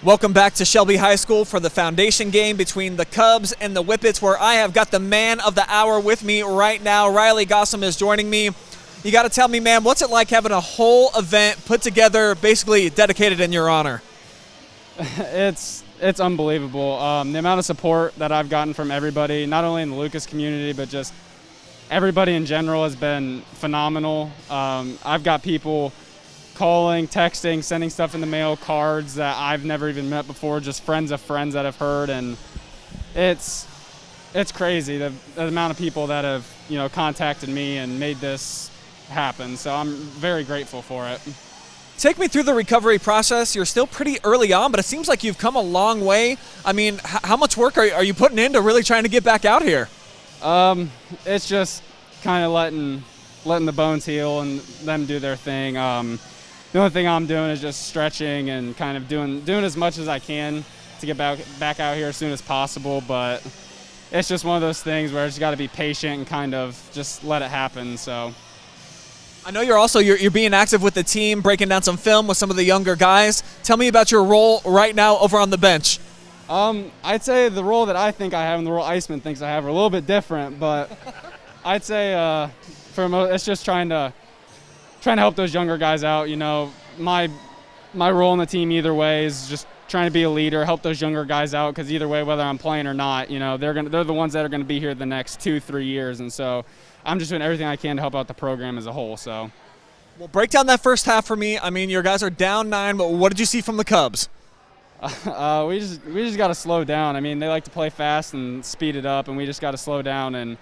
Welcome back to Shelby High School for the foundation game between the Cubs and the Whippets, where I have got the man of the hour with me right now. Riley Gossom is joining me. You got to tell me, man, what's it like having a whole event put together, basically dedicated in your honor? It's it's unbelievable. The amount of support that I've gotten from everybody, not only in the Lucas community, but just everybody in general has been phenomenal. I've got people calling, texting, sending stuff in the mail, cards that I've never even met before, just friends of friends that have heard, and it's crazy the amount of people that have, contacted me and made this happen. So I'm very grateful for it. Take me through the recovery process. You're still pretty early on, but it seems like you've come a long way. I mean, how much work are you putting into really trying to get back out here? It's just kind of letting the bones heal and them do their thing. The only thing I'm doing is just stretching and kind of doing as much as I can to get back out here as soon as possible. But it's just one of those things where I just got to be patient and kind of just let it happen. So. I know you're being active with the team, breaking down some film with some of the younger guys. Tell me about your role right now over on the bench. I'd say the role that I think I have and the role Iceman thinks I have are a little bit different, but I'd say it's just trying to help those younger guys out. My role in the team either way is just trying to be a leader, help those younger guys out, because either way, whether I'm playing or not, they're the ones that are going to be here the next 2-3 years, and so I'm just doing everything I can to help out the program as a whole. So, well, break down that first half for me. I mean, your guys are down 9, but what did you see from the Cubs? We just got to slow down. I mean, they like to play fast and speed it up, and we just got to slow down and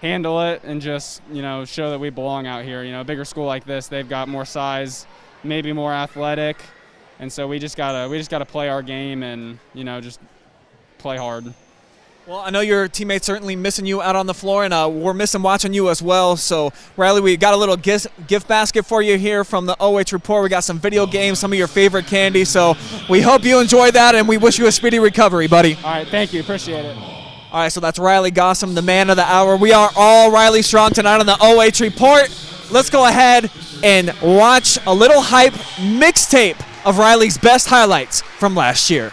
handle it and just show that we belong out here. A bigger school like this, they've got more size, maybe more athletic, and so we just gotta play our game and just play hard. Well, I know your teammates certainly missing you out on the floor, and we're missing watching you as well. So, Riley, we got a little gift basket for you here from the OH.Report. We got some video games, some of your favorite candy. So we hope you enjoy that, and we wish you a speedy recovery, buddy. All right, thank you. Appreciate it. All right, so that's Riley Gossom, the man of the hour. We are all Riley Strong tonight on the OH.Report. Let's go ahead and watch a little hype mixtape of Riley's best highlights from last year.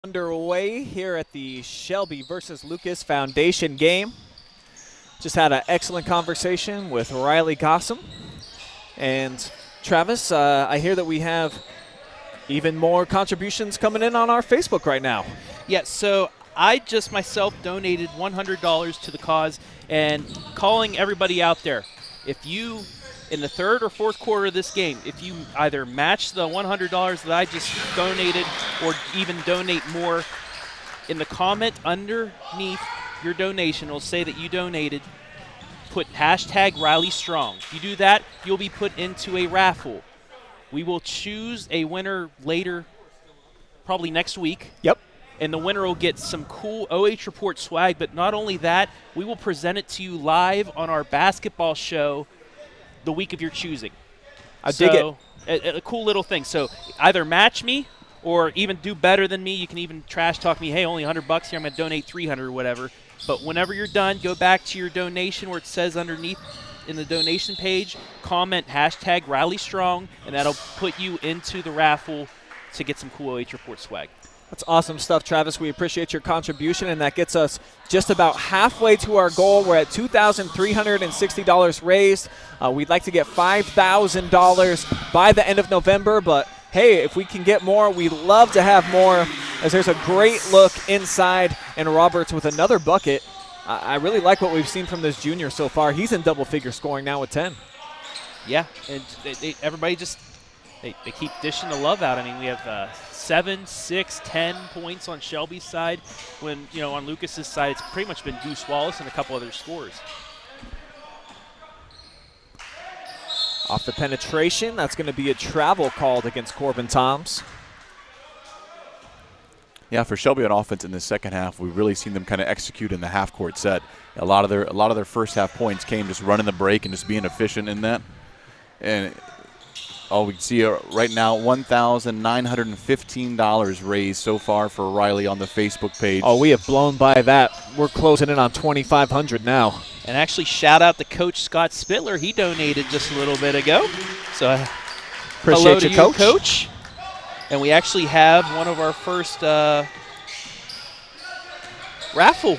Underway here at the Shelby versus Lucas Foundation game. Just had an excellent conversation with Riley Gossom. And Travis, I hear that we have even more contributions coming in on our Facebook right now. Yes, so I just myself donated $100 to the cause, and calling everybody out there, if you, in the third or fourth quarter of this game, if you either match the $100 that I just donated or even donate more, in the comment underneath your donation, it'll say that you donated. Put hashtag Riley Strong. If you do that, you'll be put into a raffle. We will choose a winner later, probably next week. Yep. And the winner will get some cool OH.Report swag, but not only that, we will present it to you live on our basketball show the week of your choosing. I dig it. A cool little thing. So either match me or even do better than me. You can even trash talk me, hey, only $100 here, I'm going to donate $300 or whatever. But whenever you're done, go back to your donation where it says underneath in the donation page, comment hashtag Riley Strong, and that'll put you into the raffle to get some cool OH.Report swag. That's awesome stuff, Travis. We appreciate your contribution, and that gets us just about halfway to our goal. We're at $2,360 raised. We'd like to get $5,000 by the end of November, but hey, if we can get more, we'd love to have more as there's a great look inside, and Roberts with another bucket. I really like what we've seen from this junior so far. He's in double-figure scoring now with 10. Yeah, and everybody just they keep dishing the love out. I mean, we have 7, 6, 10 points on Shelby's side. When on Lucas's side, it's pretty much been Deuce Wallace and a couple other scores. Off the penetration, that's going to be a travel called against Corbin Toms. Yeah, for Shelby on offense in the second half, we've really seen them kind of execute in the half-court set. A lot of their first half points came just running the break and just being efficient in that. And all we can see right now, $1,915 raised so far for Riley on the Facebook page. Oh, we have blown by that. We're closing in on $2,500 now. And actually, shout out to Coach Scott Spittler. He donated just a little bit ago. So appreciate hello you, to Coach. And we actually have one of our first raffle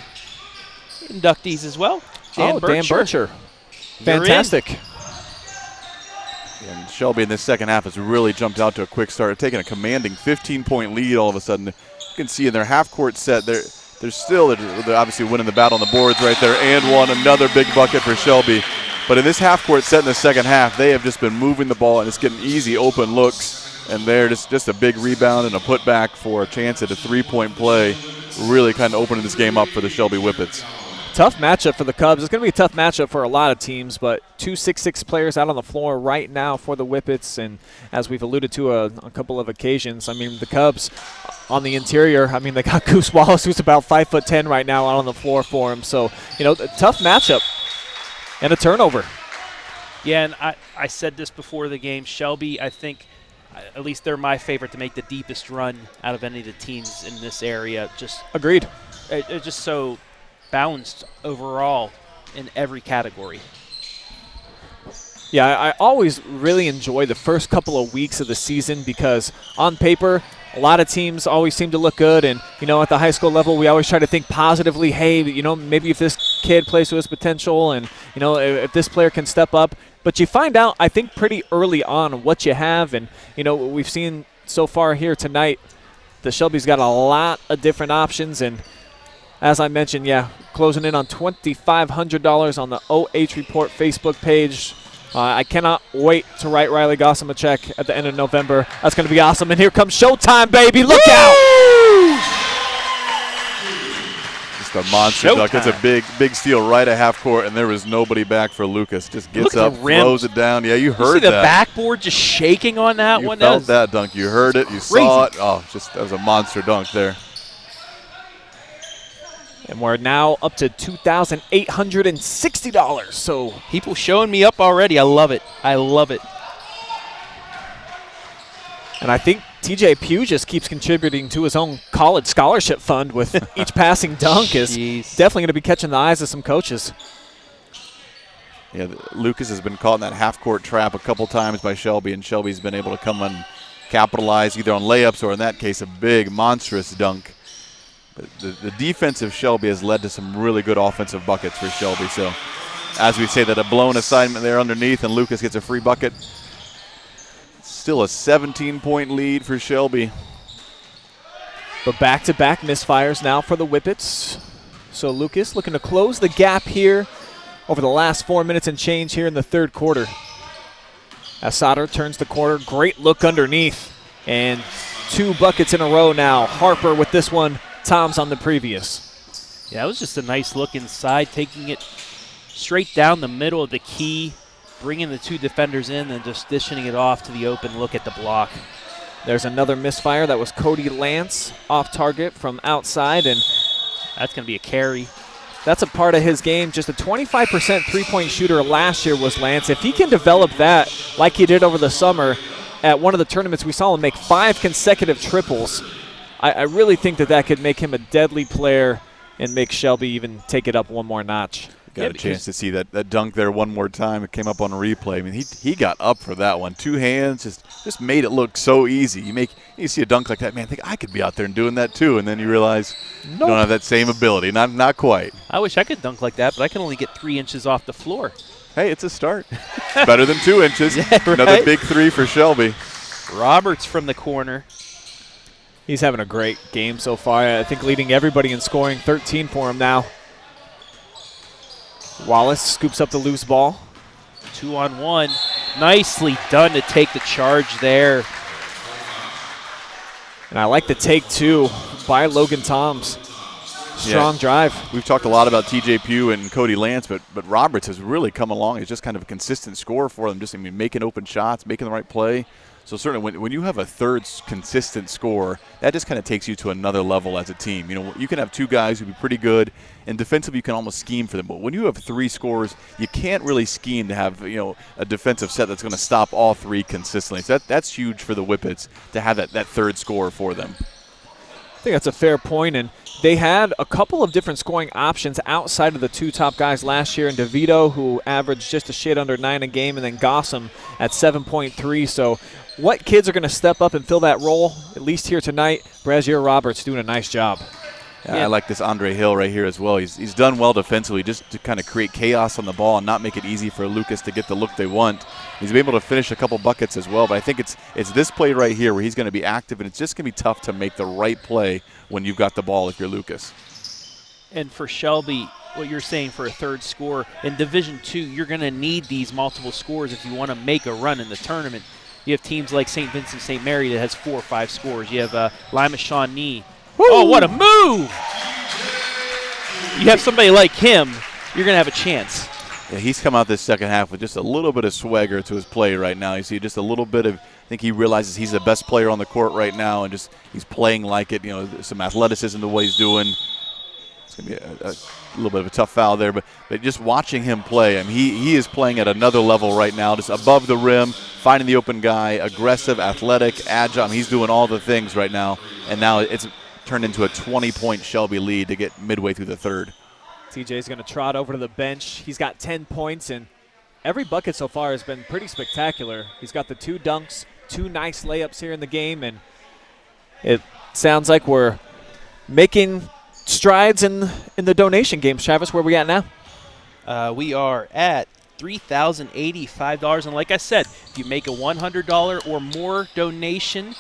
inductees as well. Dan Dan Bircher. Fantastic. And Shelby in this second half has really jumped out to a quick start, taking a commanding 15-point lead all of a sudden. You can see in their half-court set, they're obviously winning the battle on the boards right there, and another big bucket for Shelby. But in this half-court set in the second half, they have just been moving the ball, and it's getting easy open looks. And they're just a big rebound and a putback for a chance at a three-point play, really kind of opening this game up for the Shelby Whippets. Tough matchup for the Cubs. It's going to be a tough matchup for a lot of teams, but 2 6'6" players out on the floor right now for the Whippets. And as we've alluded to a couple of occasions, I mean, the Cubs on the interior, I mean, they got Goose Wallace, who's about 5'10" right now out on the floor for him. So, a tough matchup and a turnover. Yeah, and I said this before the game. Shelby, I think, at least they're my favorite to make the deepest run out of any of the teams in this area. Just agreed. It's just so balanced overall in every category. Yeah, I always really enjoy the first couple of weeks of the season because on paper, a lot of teams always seem to look good. And, at the high school level, we always try to think positively, hey, maybe if this kid plays to his potential and, if this player can step up. But you find out, I think, pretty early on what you have. And, we've seen so far here tonight, the Shelby's got a lot of different options. And as I mentioned, closing in on $2,500 on the OH.Report Facebook page. I cannot wait to write Riley Gossom a check at the end of November. That's going to be awesome. And here comes showtime, baby. Look out! Just a monster duck. It's a big steal right at half court, and there was nobody back for Lucas. Just gets up, throws it down. Yeah, you heard that. You see the backboard just shaking on that one? You felt that dunk. You heard it. You saw it. Oh, that was a monster dunk there. And we're now up to $2,860. So people showing me up already. I love it. I love it. And I think TJ Pugh just keeps contributing to his own college scholarship fund with each passing dunk is definitely going to be catching the eyes of some coaches. Yeah, Lucas has been caught in that half-court trap a couple times by Shelby, and Shelby's been able to come and capitalize either on layups or, in that case, a big, monstrous dunk. The defense of Shelby has led to some really good offensive buckets for Shelby. So, as we say, that a blown assignment there underneath, and Lucas gets a free bucket. Still a 17-point lead for Shelby. But back-to-back misfires now for the Whippets. So Lucas looking to close the gap here over the last 4 minutes and change here in the third quarter. As Sauter turns the corner, great look underneath. And 2 buckets in a row now. Harper with this one. Tom's on the previous. Yeah, it was just a nice look inside, taking it straight down the middle of the key, bringing the 2 defenders in and just dishing it off to the open look at the block. There's another misfire. That was Cody Lance off target from outside, and that's going to be a carry. That's a part of his game. Just a 25% three-point shooter last year was Lance. If he can develop that like he did over the summer at one of the tournaments, we saw him make 5 consecutive triples. I really think that could make him a deadly player and make Shelby even take it up one more notch. Got a chance to see that dunk there one more time. It came up on a replay. I mean, he got up for that one. 2 hands, just made it look so easy. You see a dunk like that, man, think I could be out there and doing that too, and then you realize you don't have that same ability. Not quite. I wish I could dunk like that, but I can only get 3 inches off the floor. Hey, it's a start. Better than 2 inches. Yeah, right? Another big 3 for Shelby. Roberts from the corner. He's having a great game so far. I think leading everybody in scoring, 13 for him now. Wallace scoops up the loose ball. 2-on-1. Nicely done to take the charge there. And I like the take, too, by Logan Toms. Strong drive. We've talked a lot about TJ Pugh and Cody Lance, but Roberts has really come along. He's just kind of a consistent scorer for them, just making open shots, making the right play. So certainly when you have a third consistent scorer, that just kind of takes you to another level as a team. You know, you can have two guys who be pretty good, and defensively you can almost scheme for them. But when you have three scorers, you can't really scheme to have, you know, a defensive set that's going to stop all three consistently. So that's huge for the Whippets to have that third scorer for them. I think that's a fair point, and they had a couple of different scoring options outside of the two top guys last year, and DeVito, who averaged just a shade under 9 a game, and then Gossom at 7.3. So what kids are going to step up and fill that role, at least here tonight? Brazier Roberts doing a nice job. Yeah, I like this Andre Hill right here as well. He's done well defensively just to kind of create chaos on the ball and not make it easy for Lucas to get the look they want. He's been able to finish a couple buckets as well, but I think it's this play right here where he's going to be active, and it's just going to be tough to make the right play when you've got the ball if you're Lucas. And for Shelby, what you're saying for a third scorer, in Division II, you're going to need these multiple scores if you want to make a run in the tournament. You have teams like St. Vincent St. Mary that has 4 or 5 scores. You have Lima Shawnee. Woo! Oh, what a move! You have somebody like him, you're going to have a chance. Yeah, he's come out this second half with just a little bit of swagger to his play right now. You see just a little bit of, I think he realizes he's the best player on the court right now, and just he's playing like it. You know, some athleticism the way he's doing. It's going to be a little bit of a tough foul there, but just watching him play, I mean, he is playing at another level right now, just above the rim, finding the open guy, aggressive, athletic, agile. I mean, he's doing all the things right now, and now it's turned into a 20-point Shelby lead to get midway through the third. TJ's going to trot over to the bench. He's got 10 points, and every bucket so far has been pretty spectacular. He's got the 2 dunks, 2 nice layups here in the game, and it sounds like we're making strides in the donation games. Travis, where are we at now? We are at $3,085, and like I said, if you make a $100 or more donation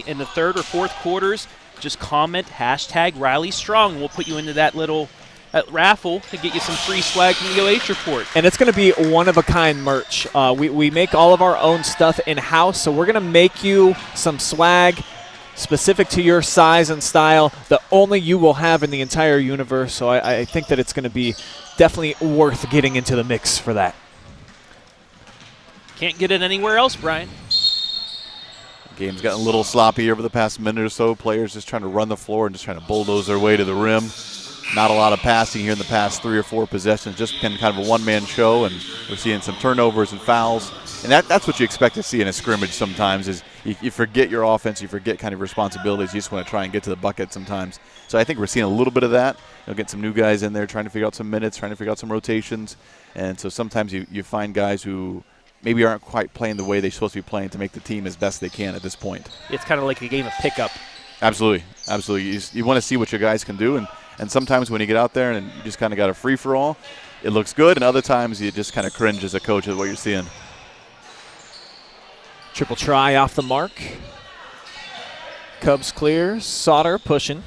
in the third or fourth quarters, just comment hashtag Riley Strong. We'll put you into that little raffle to get you some free swag from the OH.Report. And it's going to be one-of-a-kind merch. We make all of our own stuff in-house, so we're going to make you some swag specific to your size and style that only you will have in the entire universe. So I think that it's going to be definitely worth getting into the mix for that. Can't get it anywhere else, Brian. Game's gotten a little sloppy over the past minute or so. Players just trying to run the floor and just trying to bulldoze their way to the rim. Not a lot of passing here in the past 3 or 4 possessions, just kind of a one-man show, and we're seeing some turnovers and fouls. And that's what you expect to see in a scrimmage sometimes is you forget your offense, you forget kind of responsibilities. You just want to try and get to the bucket sometimes. So I think we're seeing a little bit of that. Get some new guys in there trying to figure out some minutes, trying to figure out some rotations. And so sometimes you find guys who maybe aren't quite playing the way they're supposed to be playing to make the team as best they can at this point. It's kind of like a game of pickup. Absolutely. Absolutely. You want to see what your guys can do, and sometimes when you get out there and you just kind of got a free-for-all, it looks good, and other times you just kind of cringe as a coach at what you're seeing. Triple try off the mark. Cubs clear. Sauter pushing.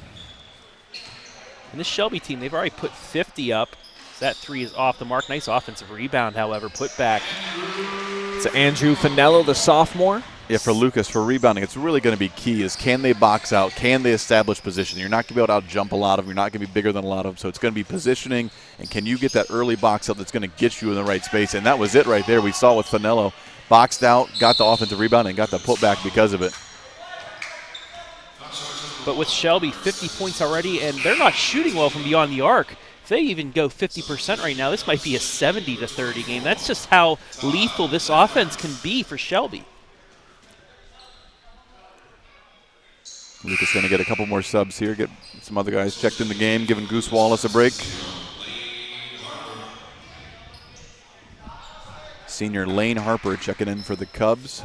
And this Shelby team, they've already put 50 up. That 3 is off the mark. Nice offensive rebound, however, put back. It's Andrew Finello, the sophomore. Yeah, for Lucas, for rebounding, it's really going to be key is can they box out? Can they establish position? You're not going to be able to out-jump a lot of them. You're not going to be bigger than a lot of them. So it's going to be positioning, and can you get that early box out that's going to get you in the right space? And that was it right there. We saw with Finello. Boxed out, got the offensive rebound, and got the putback because of it. But with Shelby, 50 points already, and they're not shooting well from beyond the arc. If they even go 50% right now, this might be a 70-30 game. That's just how lethal this offense can be for Shelby. Lucas going to get a couple more subs here, get some other guys checked in the game, giving Goose Wallace a break. Senior Lane Harper checking in for the Cubs.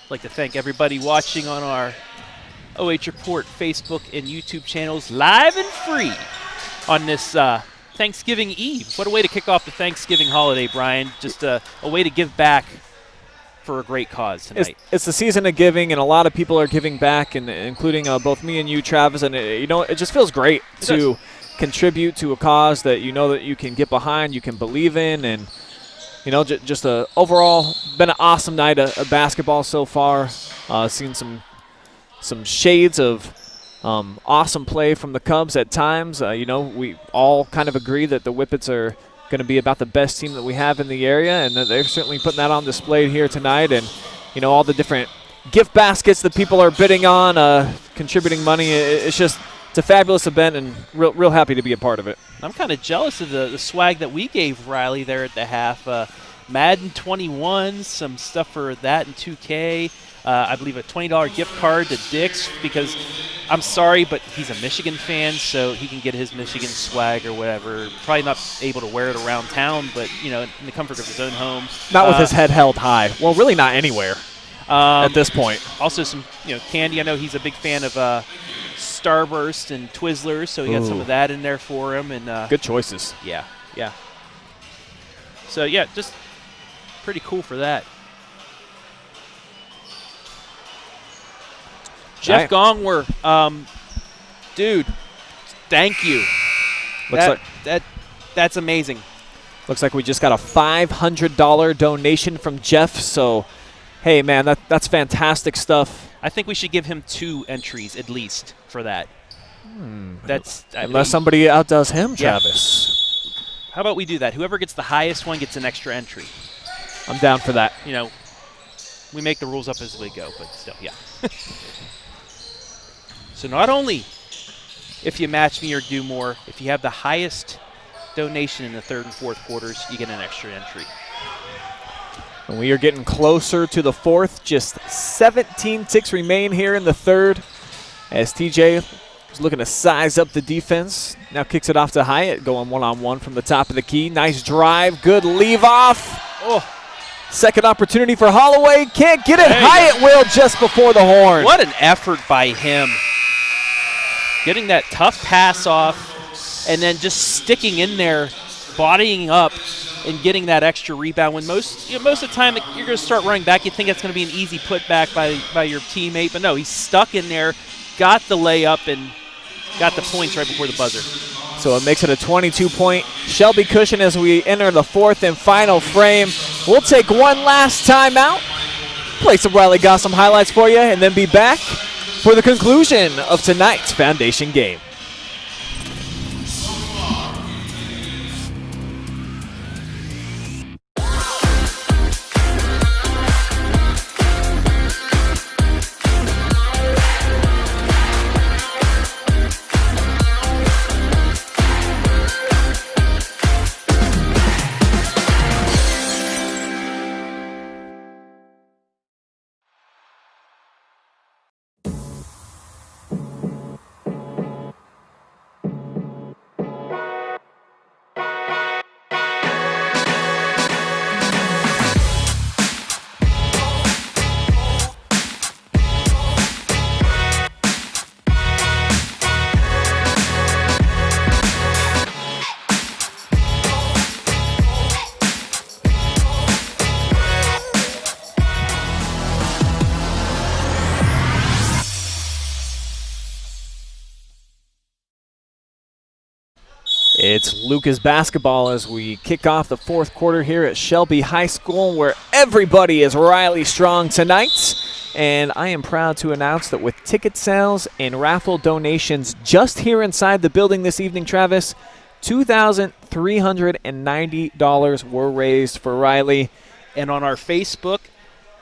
I'd like to thank everybody watching on our OH.Report Facebook and YouTube channels live and free on this Thanksgiving Eve. What a way to kick off the Thanksgiving holiday, Brian. Just a way to give back for a great cause tonight. It's the season of giving, and a lot of people are giving back, and including both me and you, Travis. And it just feels great to contribute to a cause that you know that you can get behind, you can believe in, and just overall been an awesome night of basketball so far. Seen some shades of awesome play from the Cubs at times. We all kind of agree that the Whippets are going to be about the best team that we have in the area, and they're certainly putting that on display here tonight. And all the different gift baskets that people are bidding on, contributing money. It's a fabulous event, and real happy to be a part of it. I'm kind of jealous of the swag that we gave Riley there at the half. Madden 21, some stuff for that in 2K. I believe a $20 gift card to Dick's, because I'm sorry, but he's a Michigan fan, so he can get his Michigan swag or whatever. Probably not able to wear it around town, but, in the comfort of his own home. Not with his head held high. Well, really not anywhere at this point. Also some, candy. I know he's a big fan of Starburst and Twizzlers, so he got some of that in there for him. And good choices. Yeah. So, yeah, just pretty cool for that. Jeff Gongwer, dude, thank you. That's amazing. Looks like we just got a $500 donation from Jeff. So, hey, man, that's fantastic stuff. I think we should give him 2 entries at least for that. Unless somebody outdoes him, Travis. Yeah. How about we do that? Whoever gets the highest one gets an extra entry. I'm down for that. We make the rules up as we go, but still, yeah. So not only if you match me or do more, if you have the highest donation in the third and fourth quarters, you get an extra entry. And we are getting closer to the fourth. Just 17 ticks remain here in the third, as TJ is looking to size up the defense. Now kicks it off to Hyatt, going one-on-one from the top of the key. Nice drive, good leave off. Second opportunity for Holloway. Can't get it. Hyatt will just before the horn. What an effort by him. Getting that tough pass off and then just sticking in there, bodying up, and getting that extra rebound. When most of the time you're going to start running back, you think it's going to be an easy putback by your teammate. But no, he's stuck in there, got the layup, and got the points right before the buzzer. So it makes it a 22-point Shelby cushion as we enter the fourth and final frame. We'll take one last timeout, play some Riley Gossom highlights for you, and then be back for the conclusion of tonight's Foundation game. It's Lucas basketball as we kick off the fourth quarter here at Shelby High School, where everybody is Riley strong tonight. And I am proud to announce that with ticket sales and raffle donations just here inside the building this evening, Travis, $2,390 were raised for Riley. And on our Facebook,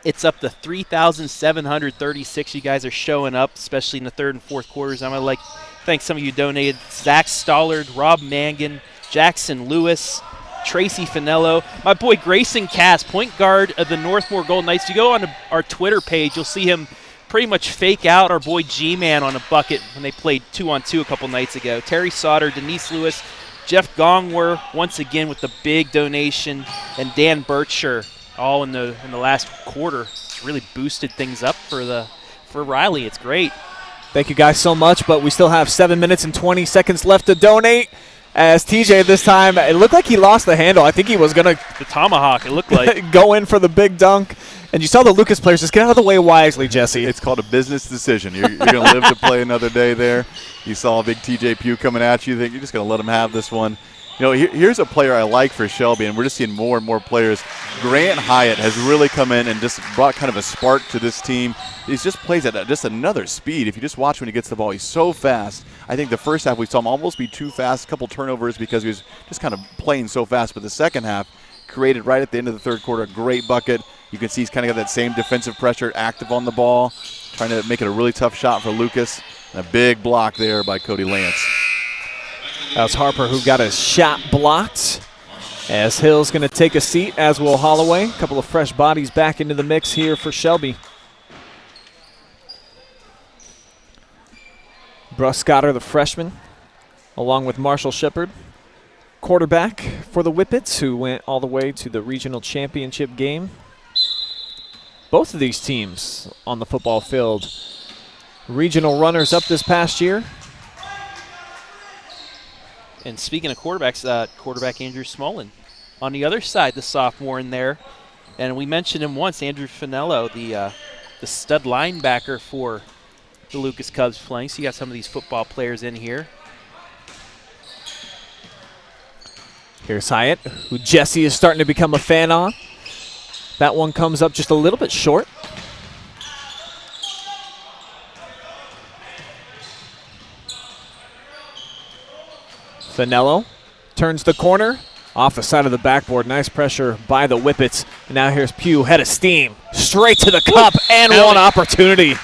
it's up to 3,736. You guys are showing up, especially in the third and fourth quarters. I'm going to thank some of you donated. Zach Stollard, Rob Mangan, Jackson Lewis, Tracy Finello, my boy Grayson Cass, point guard of the Northmore Golden Knights. You go on our Twitter page, you'll see him pretty much fake out our boy G-Man on a bucket when they played 2-on-2 a couple nights ago. Terry Sauter, Denise Lewis, Jeff Gongwer once again with the big donation, and Dan Bircher all in the last quarter. It's really boosted things up for Riley. It's great. Thank you guys so much, but we still have 7 minutes and 20 seconds left to donate as TJ this time, it looked like he lost the handle. I think he was going to The tomahawk, it looked like. go in for the big dunk. And you saw the Lucas players just get out of the way wisely, Jesse. It's called a business decision. You're going to live to play another day there. You saw a big TJ Pugh coming at you. You think you're just going to let him have this one. You know, here's a player I like for Shelby, and we're just seeing more and more players. Grant Hyatt has really come in and just brought kind of a spark to this team. He just plays at just another speed. If you just watch when he gets the ball, he's so fast. I think the first half we saw him almost be too fast, a couple turnovers because he was just kind of playing so fast. But the second half created right at the end of the third quarter a great bucket. You can see he's kind of got that same defensive pressure, active on the ball, trying to make it a really tough shot for Lucas. And a big block there by Cody Lance. That was Harper who got his shot blocked. As Hill's going to take a seat, as will Holloway. A couple of fresh bodies back into the mix here for Shelby. Bruscotter, the freshman, along with Marshall Shepard, quarterback for the Whippets, who went all the way to the regional championship game. Both of these teams on the football field, regional runners-up this past year. And speaking of quarterbacks, quarterback Andrew Smolin on the other side, the sophomore in there. And we mentioned him once, Andrew Finello, the stud linebacker for the Lucas Cubs playing. So you got some of these football players in here. Here's Hyatt, who Jesse is starting to become a fan on. That one comes up just a little bit short. Finello turns the corner, off the side of the backboard. Nice pressure by the Whippets. And now here's Pugh, head of steam, straight to the cup, and one opportunity.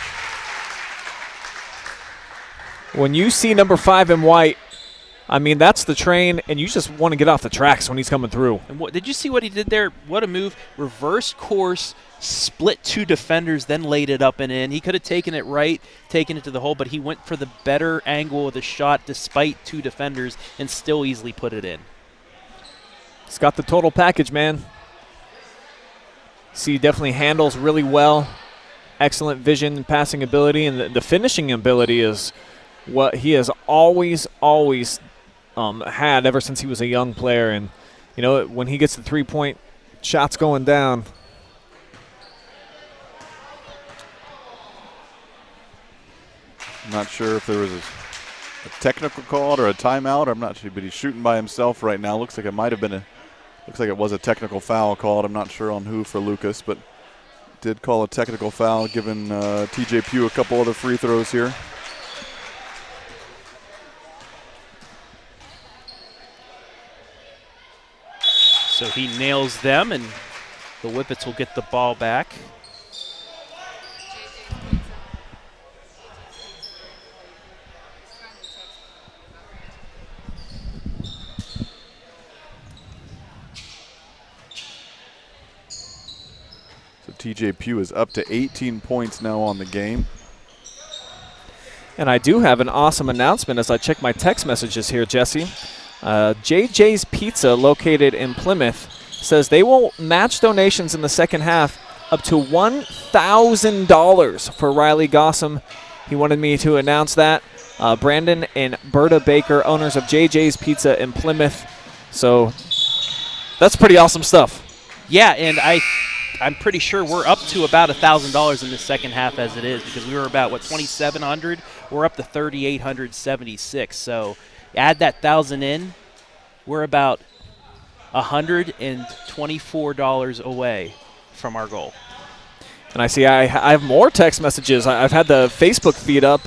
When you see number 5 in white, I mean, that's the train, and you just want to get off the tracks when he's coming through. And did you see what he did there? What a move. Reverse course, split 2 defenders, then laid it up and in. He could have taken it right, taken it to the hole, but he went for the better angle of the shot despite 2 defenders and still easily put it in. He's got the total package, man. See, definitely handles really well. Excellent vision and passing ability, and the finishing ability is what he has always had ever since he was a young player. And, you know, when he gets the 3-point shots going down, I'm not sure if there was a technical call or a timeout. I'm not sure, but he's shooting by himself right now. Looks like it might have been looks like it was a technical foul called. I'm not sure on who for Lucas, but did call a technical foul, giving TJ Pugh a couple other free throws here. So he nails them, and the Whippets will get the ball back. So TJ Pugh is up to 18 points now on the game. and I do have an awesome announcement as I check my text messages here, Jesse. JJ's Pizza, located in Plymouth, says they will match donations in the second half up to $1,000 for Riley Gossom. He wanted me to announce that. Brandon and Berta Baker, owners of JJ's Pizza in Plymouth. So that's pretty awesome stuff. Yeah, and I'm pretty sure we're up to about $1,000 in the second half as it is, because we were about, what, 2,700? We're up to 3,876. So add that 1,000 in, we're about $124 away from our goal. And I see I have more text messages. I've had the Facebook feed up.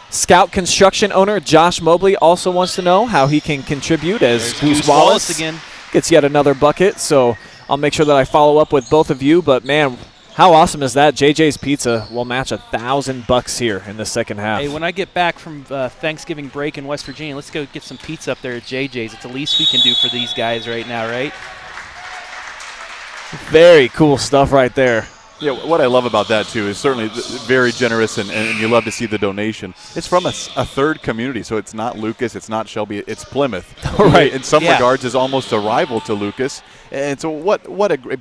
Scout Construction owner Josh Mobley also wants to know how he can contribute, as Goose Wallace again gets yet another bucket. So I'll make sure that I follow up with both of you. But, man, how awesome is that? JJ's Pizza will match $1,000 here in the second half. Hey, when I get back from Thanksgiving break in West Virginia, let's go get some pizza up there at JJ's. It's the least we can do for these guys right now, right? Very cool stuff right there. Yeah, what I love about that, too, is certainly very generous, and you love to see the donation. It's from a third community, so it's not Lucas, it's not Shelby, it's Plymouth. Right. In some regards, is almost a rival to Lucas. And so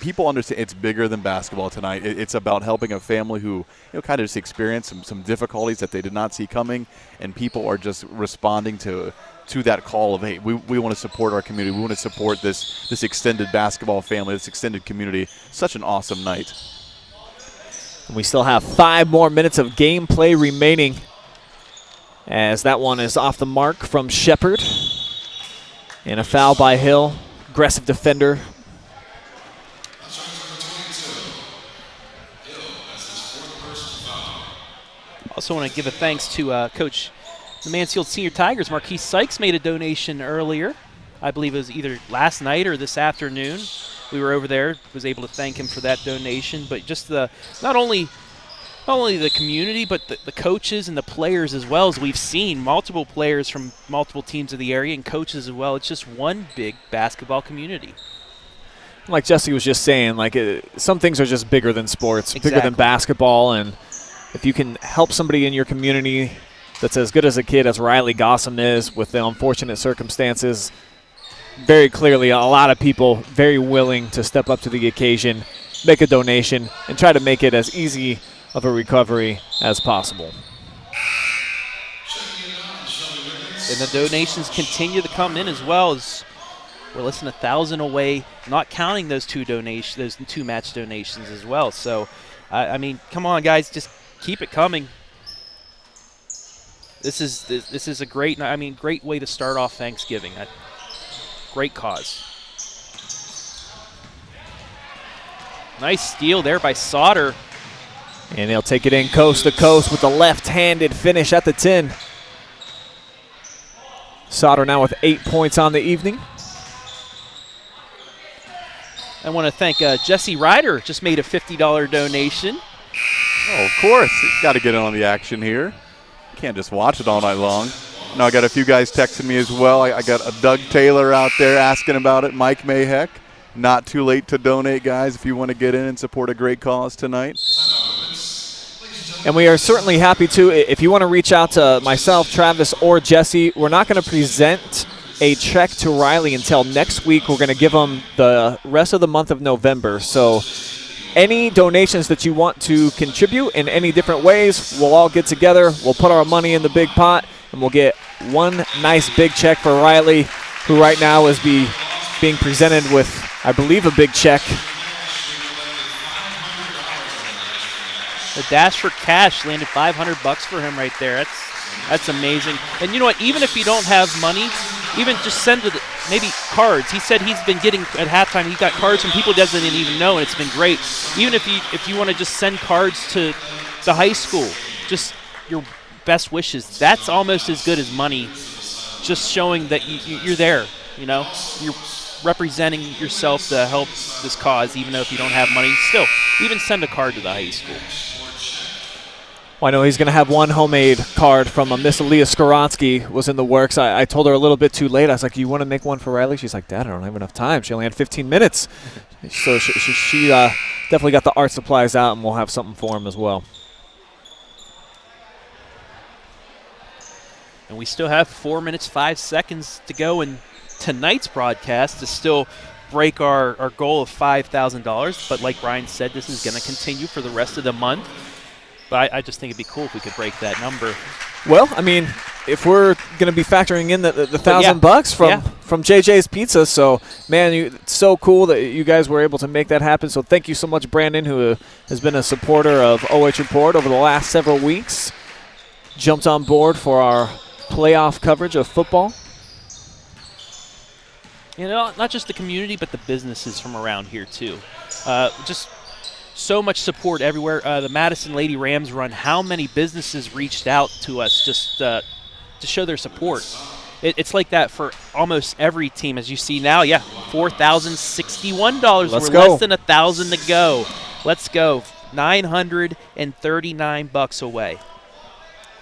people understand it's bigger than basketball tonight. It's about helping a family who kind of just experienced some difficulties that they did not see coming, and people are just responding to to that call of, hey, we want to support our community. We want to support this extended basketball family, this extended community. Such an awesome night. We still have 5 more minutes of gameplay remaining, as that one is off the mark from Shepard. And a foul by Hill. Aggressive defender. Also want to give a thanks to Coach the Mansfield Senior Tigers. Marquise Sykes made a donation earlier. I believe it was either last night or this afternoon. We were over there, was able to thank him for that donation. But just not only the community, but the coaches and the players as well, as we've seen multiple players from multiple teams of the area and coaches as well. It's just one big basketball community. Like Jesse was just saying, some things are just bigger than sports, Exactly. bigger than basketball. And if you can help somebody in your community that's as good as a kid as Riley Gossom is, with the unfortunate circumstances, very clearly a lot of people very willing to step up to the occasion, make a donation, and try to make it as easy of a recovery as possible. And the donations continue to come in as well, as we're less than 1,000 away, not counting those two match donations as well. So, I mean, come on, guys, just keep it coming. This is a great way to start off Thanksgiving. Great cause. Nice steal there by Sauter. And he'll take it in coast to coast with a left-handed finish at the 10. Sauter now with 8 points on the evening. I want to thank Jesse Ryder, just made a $50 donation. Oh, of course. Got to get in on the action here. Can't just watch it all night long. No, I got a few guys texting me as well. I got a Doug Taylor out there asking about it. Mike Mayheck. Not too late to donate, guys, if you want to get in and support a great cause tonight. And we are certainly happy to. If you want to reach out to myself, Travis, or Jesse, we're not going to present a check to Riley until next week. We're going to give him the rest of the month of November. So any donations that you want to contribute in any different ways, we'll all get together. We'll put our money in the big pot, and we'll get one nice big check for Riley, who right now is being presented with, I believe, a big check. The dash for cash landed $500 for him right there. That's amazing. And you know what? Even if you don't have money, even just send maybe cards. He said he's been getting at halftime. He got cards from people he doesn't even know, and it's been great. Even if you want to just send cards to the high school, just your best wishes. That's almost as good as money. Just showing that you're there. You know, you're representing yourself to help this cause, even though if you don't have money. Still, even send a card to the high school. Well, I know he's going to have one homemade card from a Miss Aaliyah Skorotsky was in the works. I told her a little bit too late. I was like, you want to make one for Riley? She's like, Dad, I don't have enough time. She only had 15 minutes. So she definitely got the art supplies out, and we'll have something for him as well. And we still have 4 minutes, 5 seconds to go in tonight's broadcast to still break our goal of $5,000. But like Brian said, this is going to continue for the rest of the month. But I just think it'd be cool if we could break that number. Well, I mean, if we're going to be factoring in the $1,000 from JJ's Pizza, so, man, it's so cool that you guys were able to make that happen. So thank you so much, Brandon, who has been a supporter of OH.Report over the last several weeks. Jumped on board for our playoff coverage of football. You know, not just the community, but the businesses from around here, too. Just so much support everywhere. The Madison Lady Rams run, how many businesses reached out to us just to show their support? It's like that for almost every team, as you see now. Yeah, $4,061. Let's We're go. less than 1,000 to go. Let's go. $939 away.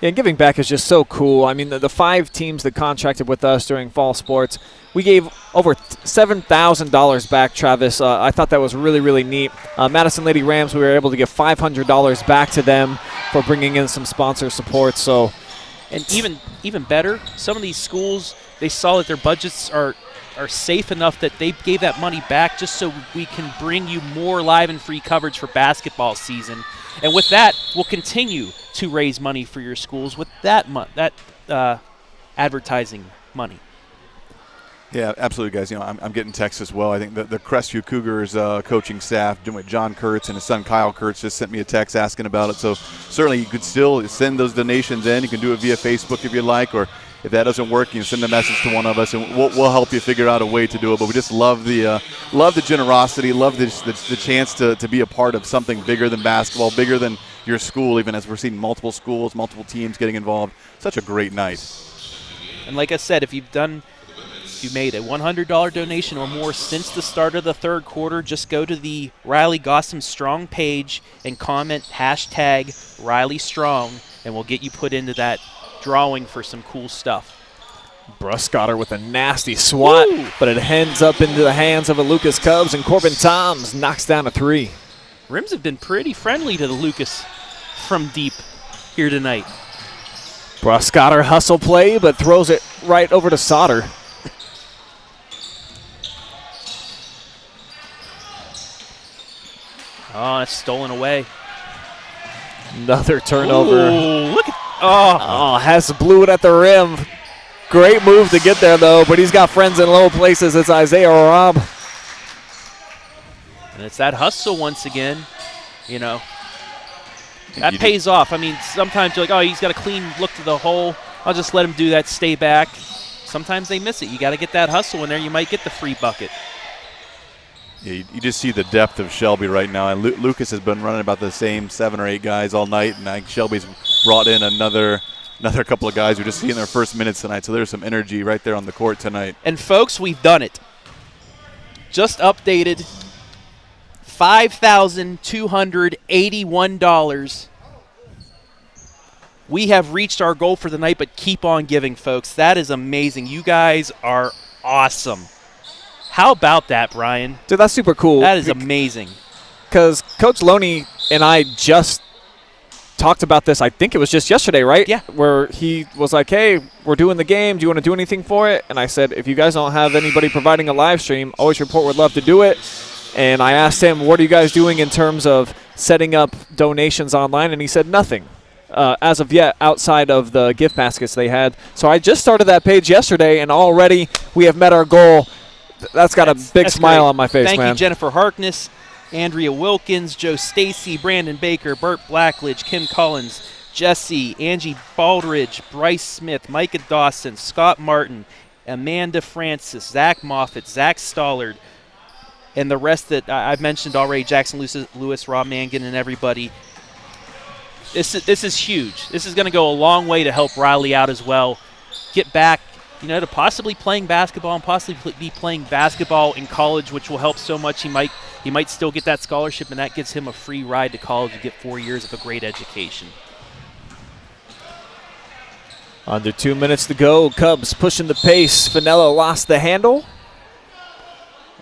Yeah, giving back is just so cool. I mean, the 5 teams that contracted with us during fall sports, we gave over $7,000 back, Travis. I thought that was really, really neat. Madison Lady Rams, we were able to give $500 back to them for bringing in some sponsor support. So, and even better, some of these schools, they saw that their budgets are safe enough that they gave that money back just so we can bring you more live and free coverage for basketball season. And with that, we'll continue to raise money for your schools with that advertising money. Yeah, absolutely, guys. I'm getting texts as well. I think the Crestview Cougars coaching staff, John Kurtz and his son Kyle Kurtz, just sent me a text asking about it. So certainly you could still send those donations in. You can do it via Facebook if you like, or if that doesn't work, you can send a message to one of us, and we'll help you figure out a way to do it. But we just love the generosity, love the chance to be a part of something bigger than basketball, bigger than your school, even as we're seeing multiple schools, multiple teams getting involved. Such a great night. And like I said, if you made a $100 donation or more since the start of the third quarter, just go to the Riley Gossom Strong page and comment hashtag Riley Strong, and we'll get you put into that drawing for some cool stuff. Bruscotter with a nasty swat, Woo! But it ends up into the hands of the Lucas Cubs, and Corbin Toms knocks down a 3. Rims have been pretty friendly to the Lucas from deep here tonight. Bruscotter hustle play, but throws it right over to Sauter. Oh, it's stolen away. Another turnover. Ooh, look at Hess blew it at the rim. Great move to get there, though, but he's got friends in low places. It's Isaiah Robb. And it's that hustle once again, That pays off. I mean, sometimes you're like, oh, he's got a clean look to the hole. I'll just let him do that, stay back. Sometimes they miss it. You got to get that hustle in there. You might get the free bucket. Yeah, you just see the depth of Shelby right now. And Lucas has been running about the same 7 or 8 guys all night, and I think Shelby's brought in another couple of guys who just see in their first minutes tonight. So there's some energy right there on the court tonight. And, folks, we've done it. Just updated $5,281. We have reached our goal for the night, but keep on giving, folks. That is amazing. You guys are awesome. How about that, Brian? Dude, that's super cool. That is amazing. Because Coach Loney and I just talked about this, I think it was just yesterday, right? Yeah. Where he was like, hey, we're doing the game. Do you want to do anything for it? And I said, if you guys don't have anybody providing a live stream, OH.Report would love to do it. And I asked him, what are you guys doing in terms of setting up donations online? And he said nothing. As of yet, outside of the gift baskets they had. So I just started that page yesterday, and already we have met our goal. That's got a big smile on my face, man. Thank you, Jennifer Harkness, Andrea Wilkins, Joe Stacy, Brandon Baker, Burt Blackledge, Kim Collins, Jesse, Angie Baldridge, Bryce Smith, Micah Dawson, Scott Martin, Amanda Francis, Zach Moffitt, Zach Stollard, and the rest that I've mentioned already, Jackson Lewis, Rob Mangan, and everybody. This is huge. This is going to go a long way to help Riley out as well. Get back, to possibly playing basketball and possibly be playing basketball in college, which will help so much. He might still get that scholarship, and that gives him a free ride to college to get 4 years of a great education. Under 2 minutes to go. Cubs pushing the pace. Finello lost the handle.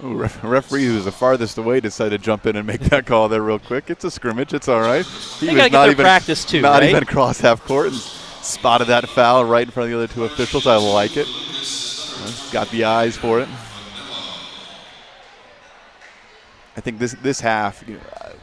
Ooh, referee who's the farthest away decided to jump in and make that call there real quick. It's a scrimmage. It's all right. They got to get their practice too, not right? even cross half court and spotted that foul right in front of the other 2 officials. I like it. Got the eyes for it. I think this half,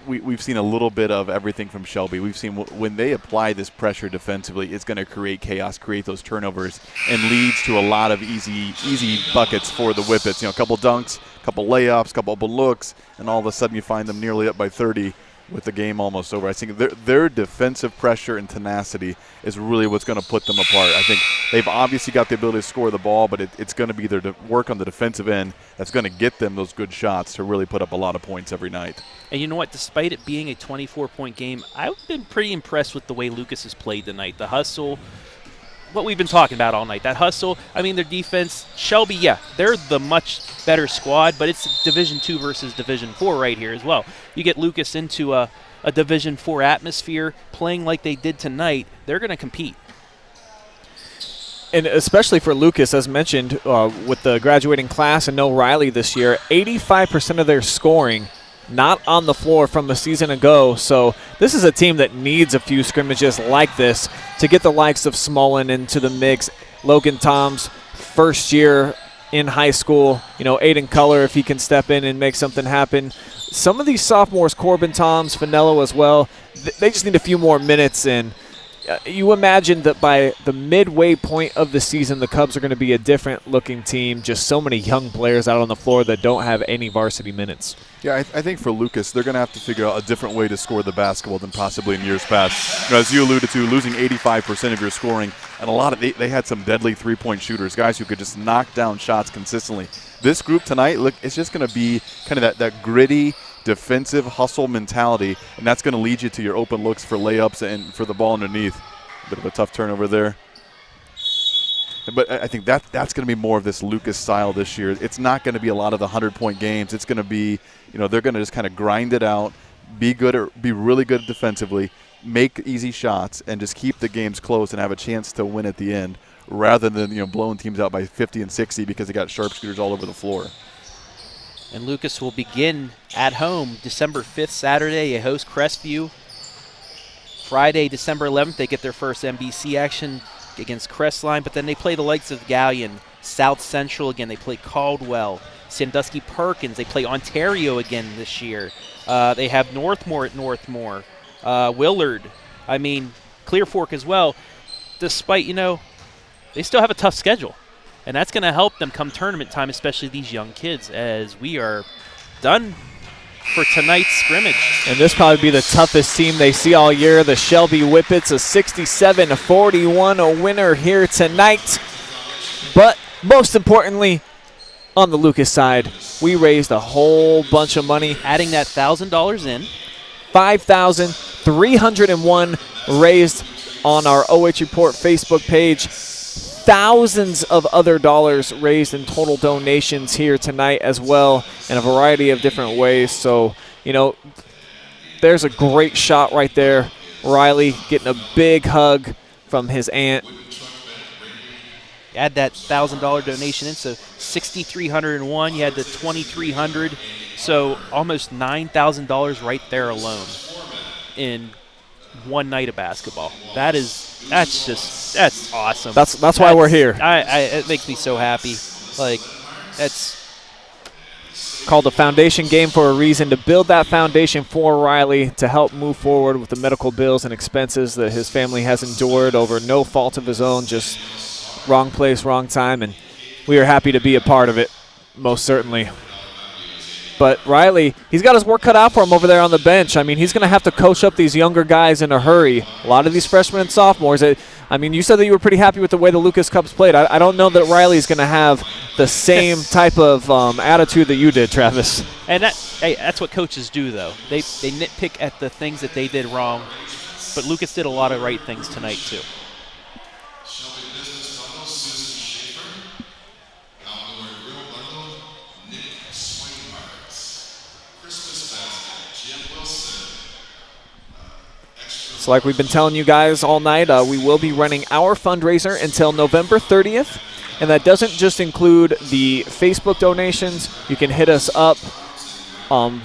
we've seen a little bit of everything from Shelby. We've seen when they apply this pressure defensively, it's going to create chaos, create those turnovers, and leads to a lot of easy buckets for the Whippets. A couple dunks, a couple layups, a couple open looks, and all of a sudden you find them nearly up by 30 with the game almost over. I think their defensive pressure and tenacity is really what's going to put them apart. I think they've obviously got the ability to score the ball, but it's going to be their work on the defensive end that's going to get them those good shots to really put up a lot of points every night. And you know what? Despite it being a 24-point game, I've been pretty impressed with the way Lucas has played tonight. The hustle, what we've been talking about all night, that hustle. I mean, their defense, Shelby, yeah, they're the much better squad, but it's Division II versus Division IV right here as well. You get Lucas into a Division IV atmosphere, playing like they did tonight, they're going to compete. And especially for Lucas, as mentioned, with the graduating class and no Riley this year, 85% of their scoring not on the floor from a season ago. So this is a team that needs a few scrimmages like this to get the likes of Smullen into the mix. Logan Toms, first year in high school, Aiden Culler, if he can step in and make something happen. Some of these sophomores, Corbin Toms, Finello as well, they just need a few more minutes, and you imagine that by the midway point of the season, the Cubs are going to be a different-looking team. Just so many young players out on the floor that don't have any varsity minutes. Yeah, I think for Lucas, they're going to have to figure out a different way to score the basketball than possibly in years past. As you alluded to, losing 85% of your scoring, and a lot of they had some deadly three-point shooters, guys who could just knock down shots consistently. This group tonight, look, it's just going to be kind of that gritty, defensive hustle mentality, and that's going to lead you to your open looks for layups and for the ball underneath. Bit of a tough turnover there. But I think that's going to be more of this Lucas style this year. It's not going to be a lot of the 100-point games. It's going to be, they're going to just kind of grind it out, be really good defensively, make easy shots, and just keep the games close and have a chance to win at the end, rather than blowing teams out by 50 and 60 because they got sharpshooters all over the floor. And Lucas will begin at home December 5th, Saturday. They host Crestview. Friday, December 11th, they get their first NBC action against Crestline, but then they play the likes of Galleon, South Central again. They play Caldwell, Sandusky Perkins. They play Ontario again this year. They have Northmore at Northmore, Willard. Clear Fork as well. Despite, they still have a tough schedule. And that's going to help them come tournament time, especially these young kids, as we are done for tonight's scrimmage. And this probably be the toughest team they see all year. The Shelby Whippets, a 67-41 winner here tonight. But most importantly, on the Lucas side, we raised a whole bunch of money. Adding that $1,000 in. $5,301 raised on our OH.Report Facebook page. Thousands of other dollars raised in total donations here tonight as well in a variety of different ways. So, there's a great shot right there. Riley getting a big hug from his aunt. Add that $1,000 donation in, so $6,301. You had the $2,300, so almost $9,000 right there alone in one night of basketball. That's awesome. That's why we're here. It makes me so happy. That's called a foundation game for a reason, to build that foundation for Riley to help move forward with the medical bills and expenses that his family has endured over no fault of his own, just wrong place, wrong time, and we are happy to be a part of it, most certainly. But Riley, he's got his work cut out for him over there on the bench. He's going to have to coach up these younger guys in a hurry. A lot of these freshmen and sophomores. You said that you were pretty happy with the way the Lucas Cubs played. I don't know that Riley's going to have the same type of attitude that you did, Travis. And that's what coaches do, though. They nitpick at the things that they did wrong. But Lucas did a lot of right things tonight, too. So like we've been telling you guys all night, we will be running our fundraiser until November 30th. And that doesn't just include the Facebook donations. You can hit us up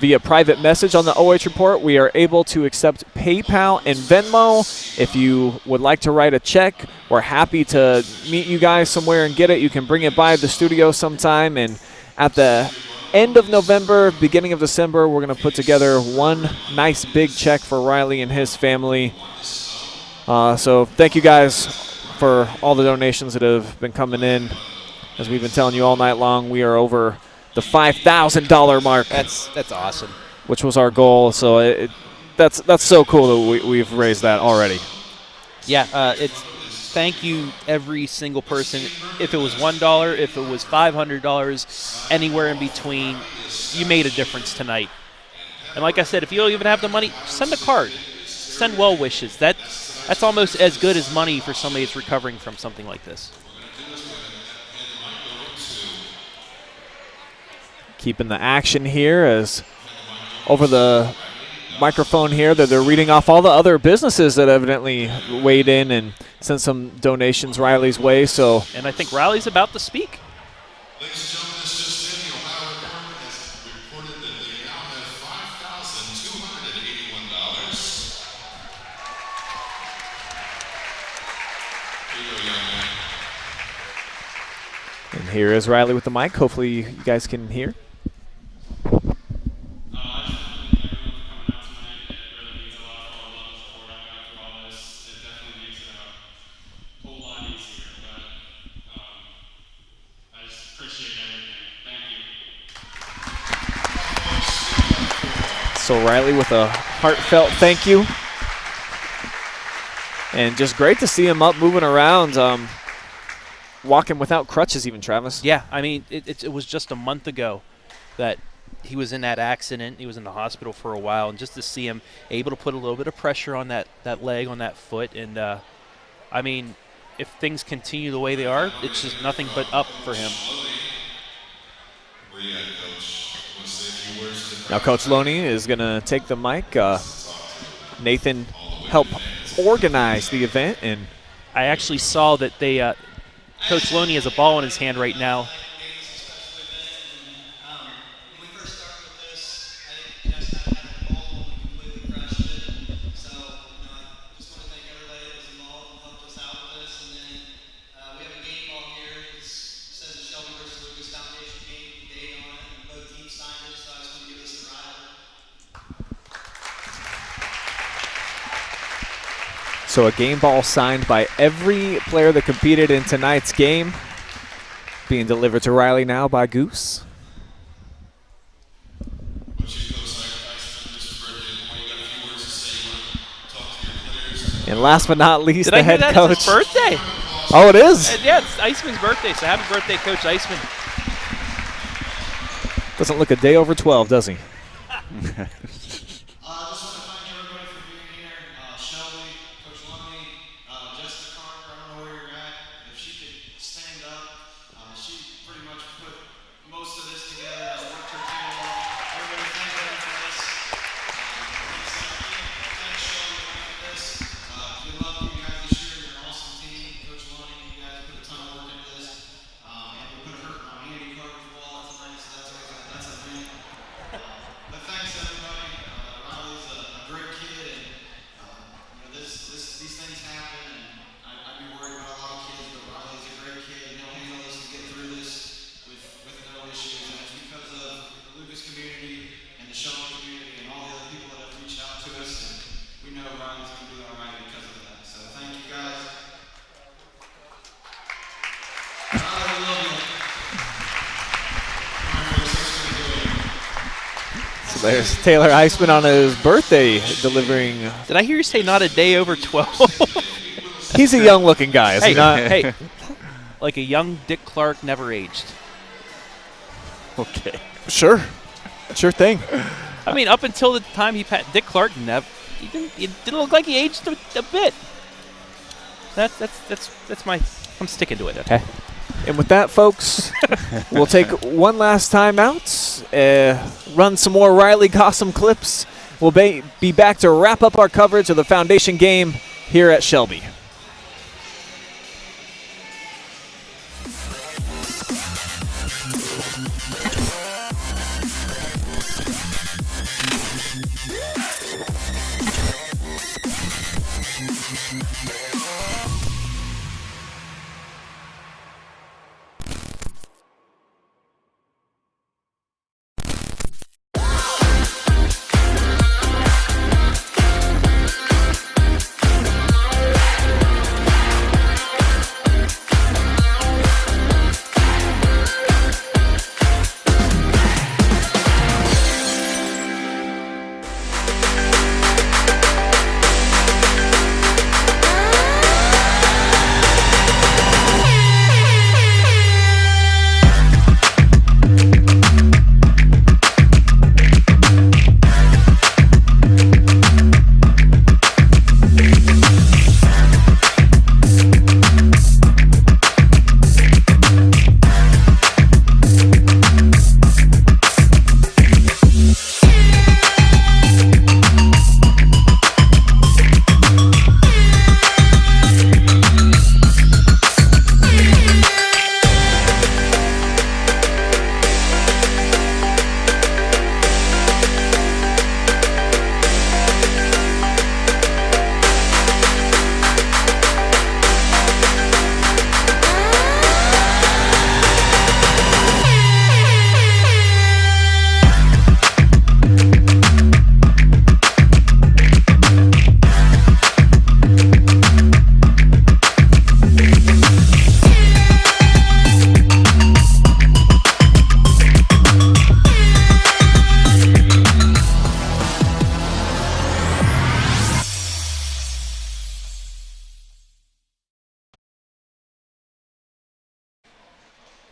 via private message on the OH.Report. We are able to accept PayPal and Venmo. If you would like to write a check, we're happy to meet you guys somewhere and get it. You can bring it by the studio sometime. And at the end of November, beginning of December, we're going to put together one nice big check for Riley and his family. So thank you guys for all the donations that have been coming in. As we've been telling you all night long, we are over the $5,000 mark. That's awesome. Which was our goal. So that's so cool that we've raised that already. Yeah, thank you every single person. If it was $1, if it was $500, anywhere in between, you made a difference tonight. And like I said, if you don't even have the money, send a card. Send well wishes. That's almost as good as money for somebody that's recovering from something like this. Keeping the action here as over the microphone here that they're reading off all the other businesses that evidently weighed in and sent some donations Riley's way. And I think Riley's about to speak. Ladies and gentlemen, this just in. The Ohio Report has reported that they now have $5,281. Here you go, young man. And here is Riley with the mic. Hopefully you guys can hear. So Riley with a heartfelt thank you. And just great to see him up moving around, walking without crutches even, Travis. Yeah, I mean, it was just a month ago that he was in that accident. He was in the hospital for a while, and just to see him able to put a little bit of pressure on that leg, on that foot, and I mean, if things continue the way they are, it's just nothing but up for him. Now Coach Loney is going to take the mic. Nathan helped organize the event, and I actually saw that they Coach Loney has a ball in his hand right now. So a game ball signed by every player that competed in tonight's game, being delivered to Riley now by Goose. And last but not least, Did the I hear head that? coach. It's his birthday. Oh, it is? Yeah, it's Iceman's birthday, so happy birthday, Coach Iceman. Doesn't look a day over 12, does he? I just want to thank everybody for being here. Shelby, Coach Lumley, Jessica Carter, I don't know where you're at. If she could stand up, she pretty much put most of this together, has worked her tail off. Everybody thank her for this. Thanks Shelby for this. We love you guys this year. You're an awesome team. Coach Lumley, you guys put a ton of work into this. And we put a hurt on Andy Carter's wallet tonight, so that's a win. But thanks everybody. Riley's a great kid, and these things happen, and I'd be worried about a lot of kids, but Riley's a great kid, and he'll handle this and get through this with no issues. And it's because of the Lucas community and the Shelby community and all the other people that have reached out to us, and we know Riley's going to do all right because of that. So thank you guys. Riley, we love you. All right, folks, that's going to do it. So there's Taylor Iceman on his birthday delivering. Did I hear you say not a day over 12? He's a young-looking guy, is he not? Hey, like a young Dick Clark, never aged. Okay. Sure. Sure thing. I mean, up until the time Dick Clark he didn't look like he aged a bit. That's my. I'm sticking to it. Okay. And with that, folks, we'll take one last time out, run some more Riley Gossom clips. We'll be back to wrap up our coverage of the Foundation game here at Shelby.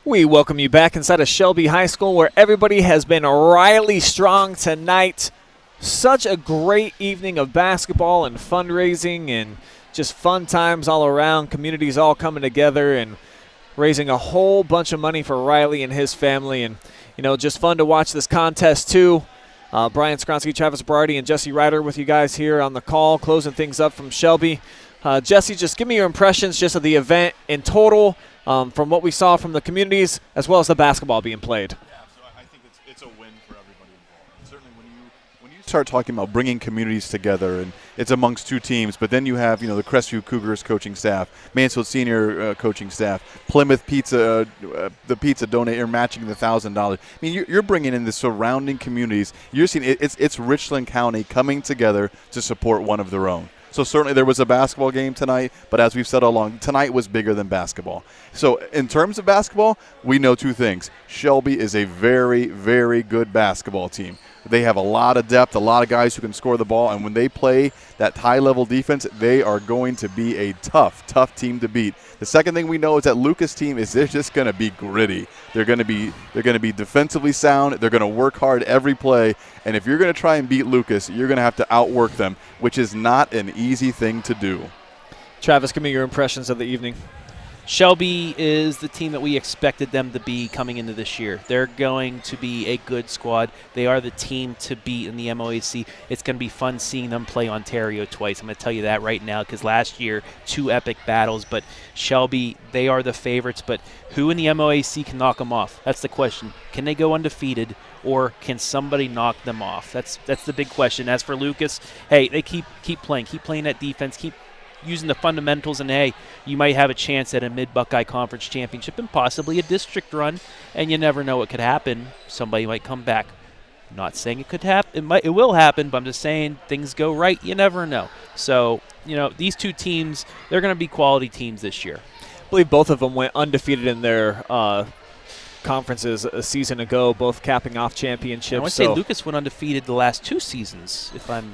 We welcome you back inside of Shelby High School, where everybody has been Riley strong tonight. Such a great evening of basketball and fundraising and just fun times all around. Communities all coming together and raising a whole bunch of money for Riley and his family. And, just fun to watch this contest, too. Brian Skronsky, Travis Berardi, and Jesse Ryder with you guys here on the call, closing things up from Shelby. Jesse, just give me your impressions just of the event in total, from what we saw from the communities as well as the basketball being played. Yeah, so I think it's a win for everybody involved. And certainly when you start talking about bringing communities together, and it's amongst two teams, but then you have the Crestview Cougars coaching staff, Mansfield Senior coaching staff, Plymouth Pizza, the pizza donator matching the $1,000. I mean, you're bringing in the surrounding communities. You're seeing it's Richland County coming together to support one of their own. So certainly there was a basketball game tonight, but as we've said all along, tonight was bigger than basketball. So in terms of basketball, we know two things. Shelby is a very, very good basketball team. They have a lot of depth, a lot of guys who can score the ball, and when they play that high-level defense, they are going to be a tough, tough team to beat. The second thing we know is that Lucas' team they're just going to be gritty. They're going to be defensively sound. They're going to work hard every play, and if you're going to try and beat Lucas, you're going to have to outwork them, which is not an easy thing to do. Travis, give me your impressions of the evening. Shelby is the team that we expected them to be coming into this year. They're going to be a good squad. They are the team to beat in the MOAC. It's going to be fun seeing them play Ontario twice. I'm going to tell you that right now, because last year, 2 epic battles. But Shelby, they are the favorites. But who in the MOAC can knock them off? That's the question. Can they go undefeated, or can somebody knock them off? That's the big question. As for Lucas, hey, they keep playing that defense, keep using the fundamentals, and hey, you might have a chance at a Mid-Buckeye Conference championship and possibly a district run, and you never know what could happen. Somebody might come back. I'm not saying it could happen. It will happen, but I'm just saying things go right. You never know. So, these two teams, they're going to be quality teams this year. I believe both of them went undefeated in their conferences a season ago, both capping off championships. I want to say Lucas went undefeated the last 2 seasons, if I'm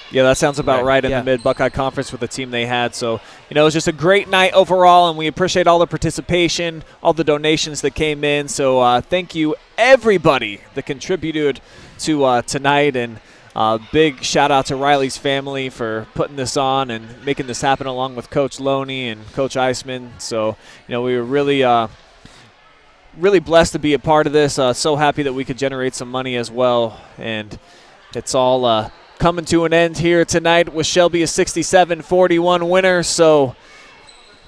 Yeah, that sounds about right in the Mid-Buckeye Conference with the team they had. So, it was just a great night overall, and we appreciate all the participation, all the donations that came in. So thank you, everybody that contributed to tonight. And big shout-out to Riley's family for putting this on and making this happen, along with Coach Loney and Coach Eisman. So, we were really blessed to be a part of this. So happy that we could generate some money as well. And it's all coming to an end here tonight with Shelby a 67-41 winner. So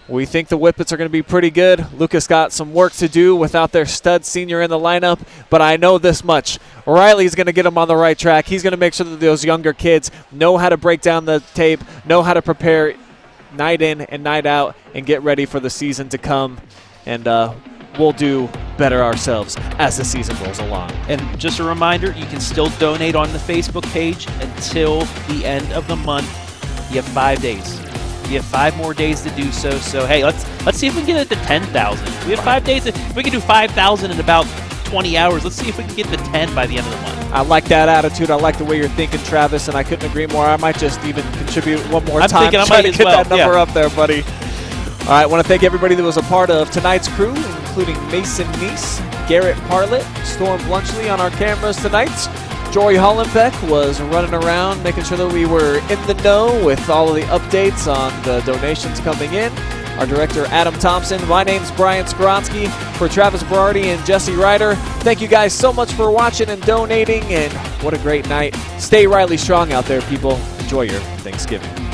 we think the Whippets are going to be pretty good. Lucas got some work to do without their stud senior in the lineup, but I know this much. Riley's going to get them on the right track. He's going to make sure that those younger kids know how to break down the tape, know how to prepare night in and night out, and get ready for the season to come. And we'll do better ourselves as the season rolls along. And just a reminder, you can still donate on the Facebook page until the end of the month. You have 5 days. You have 5 more days to do so. So, hey, let's see if we can get it to 10,000. We have 5 days. If we can do 5,000 in about 20 hours, let's see if we can get to 10 by the end of the month. I like that attitude. I like the way you're thinking, Travis, and I couldn't agree more. I might just even contribute one more time to try to get that number up there, buddy. All right, I want to thank everybody that was a part of tonight's crew, including Mason Neese, Garrett Parlett, Storm Blunchley on our cameras tonight. Jory Hollenbeck was running around making sure that we were in the know with all of the updates on the donations coming in. Our director, Adam Thompson. My name's Brian Skronsky. For Travis Berardi and Jesse Ryder, thank you guys so much for watching and donating, and what a great night. Stay Riley strong out there, people. Enjoy your Thanksgiving.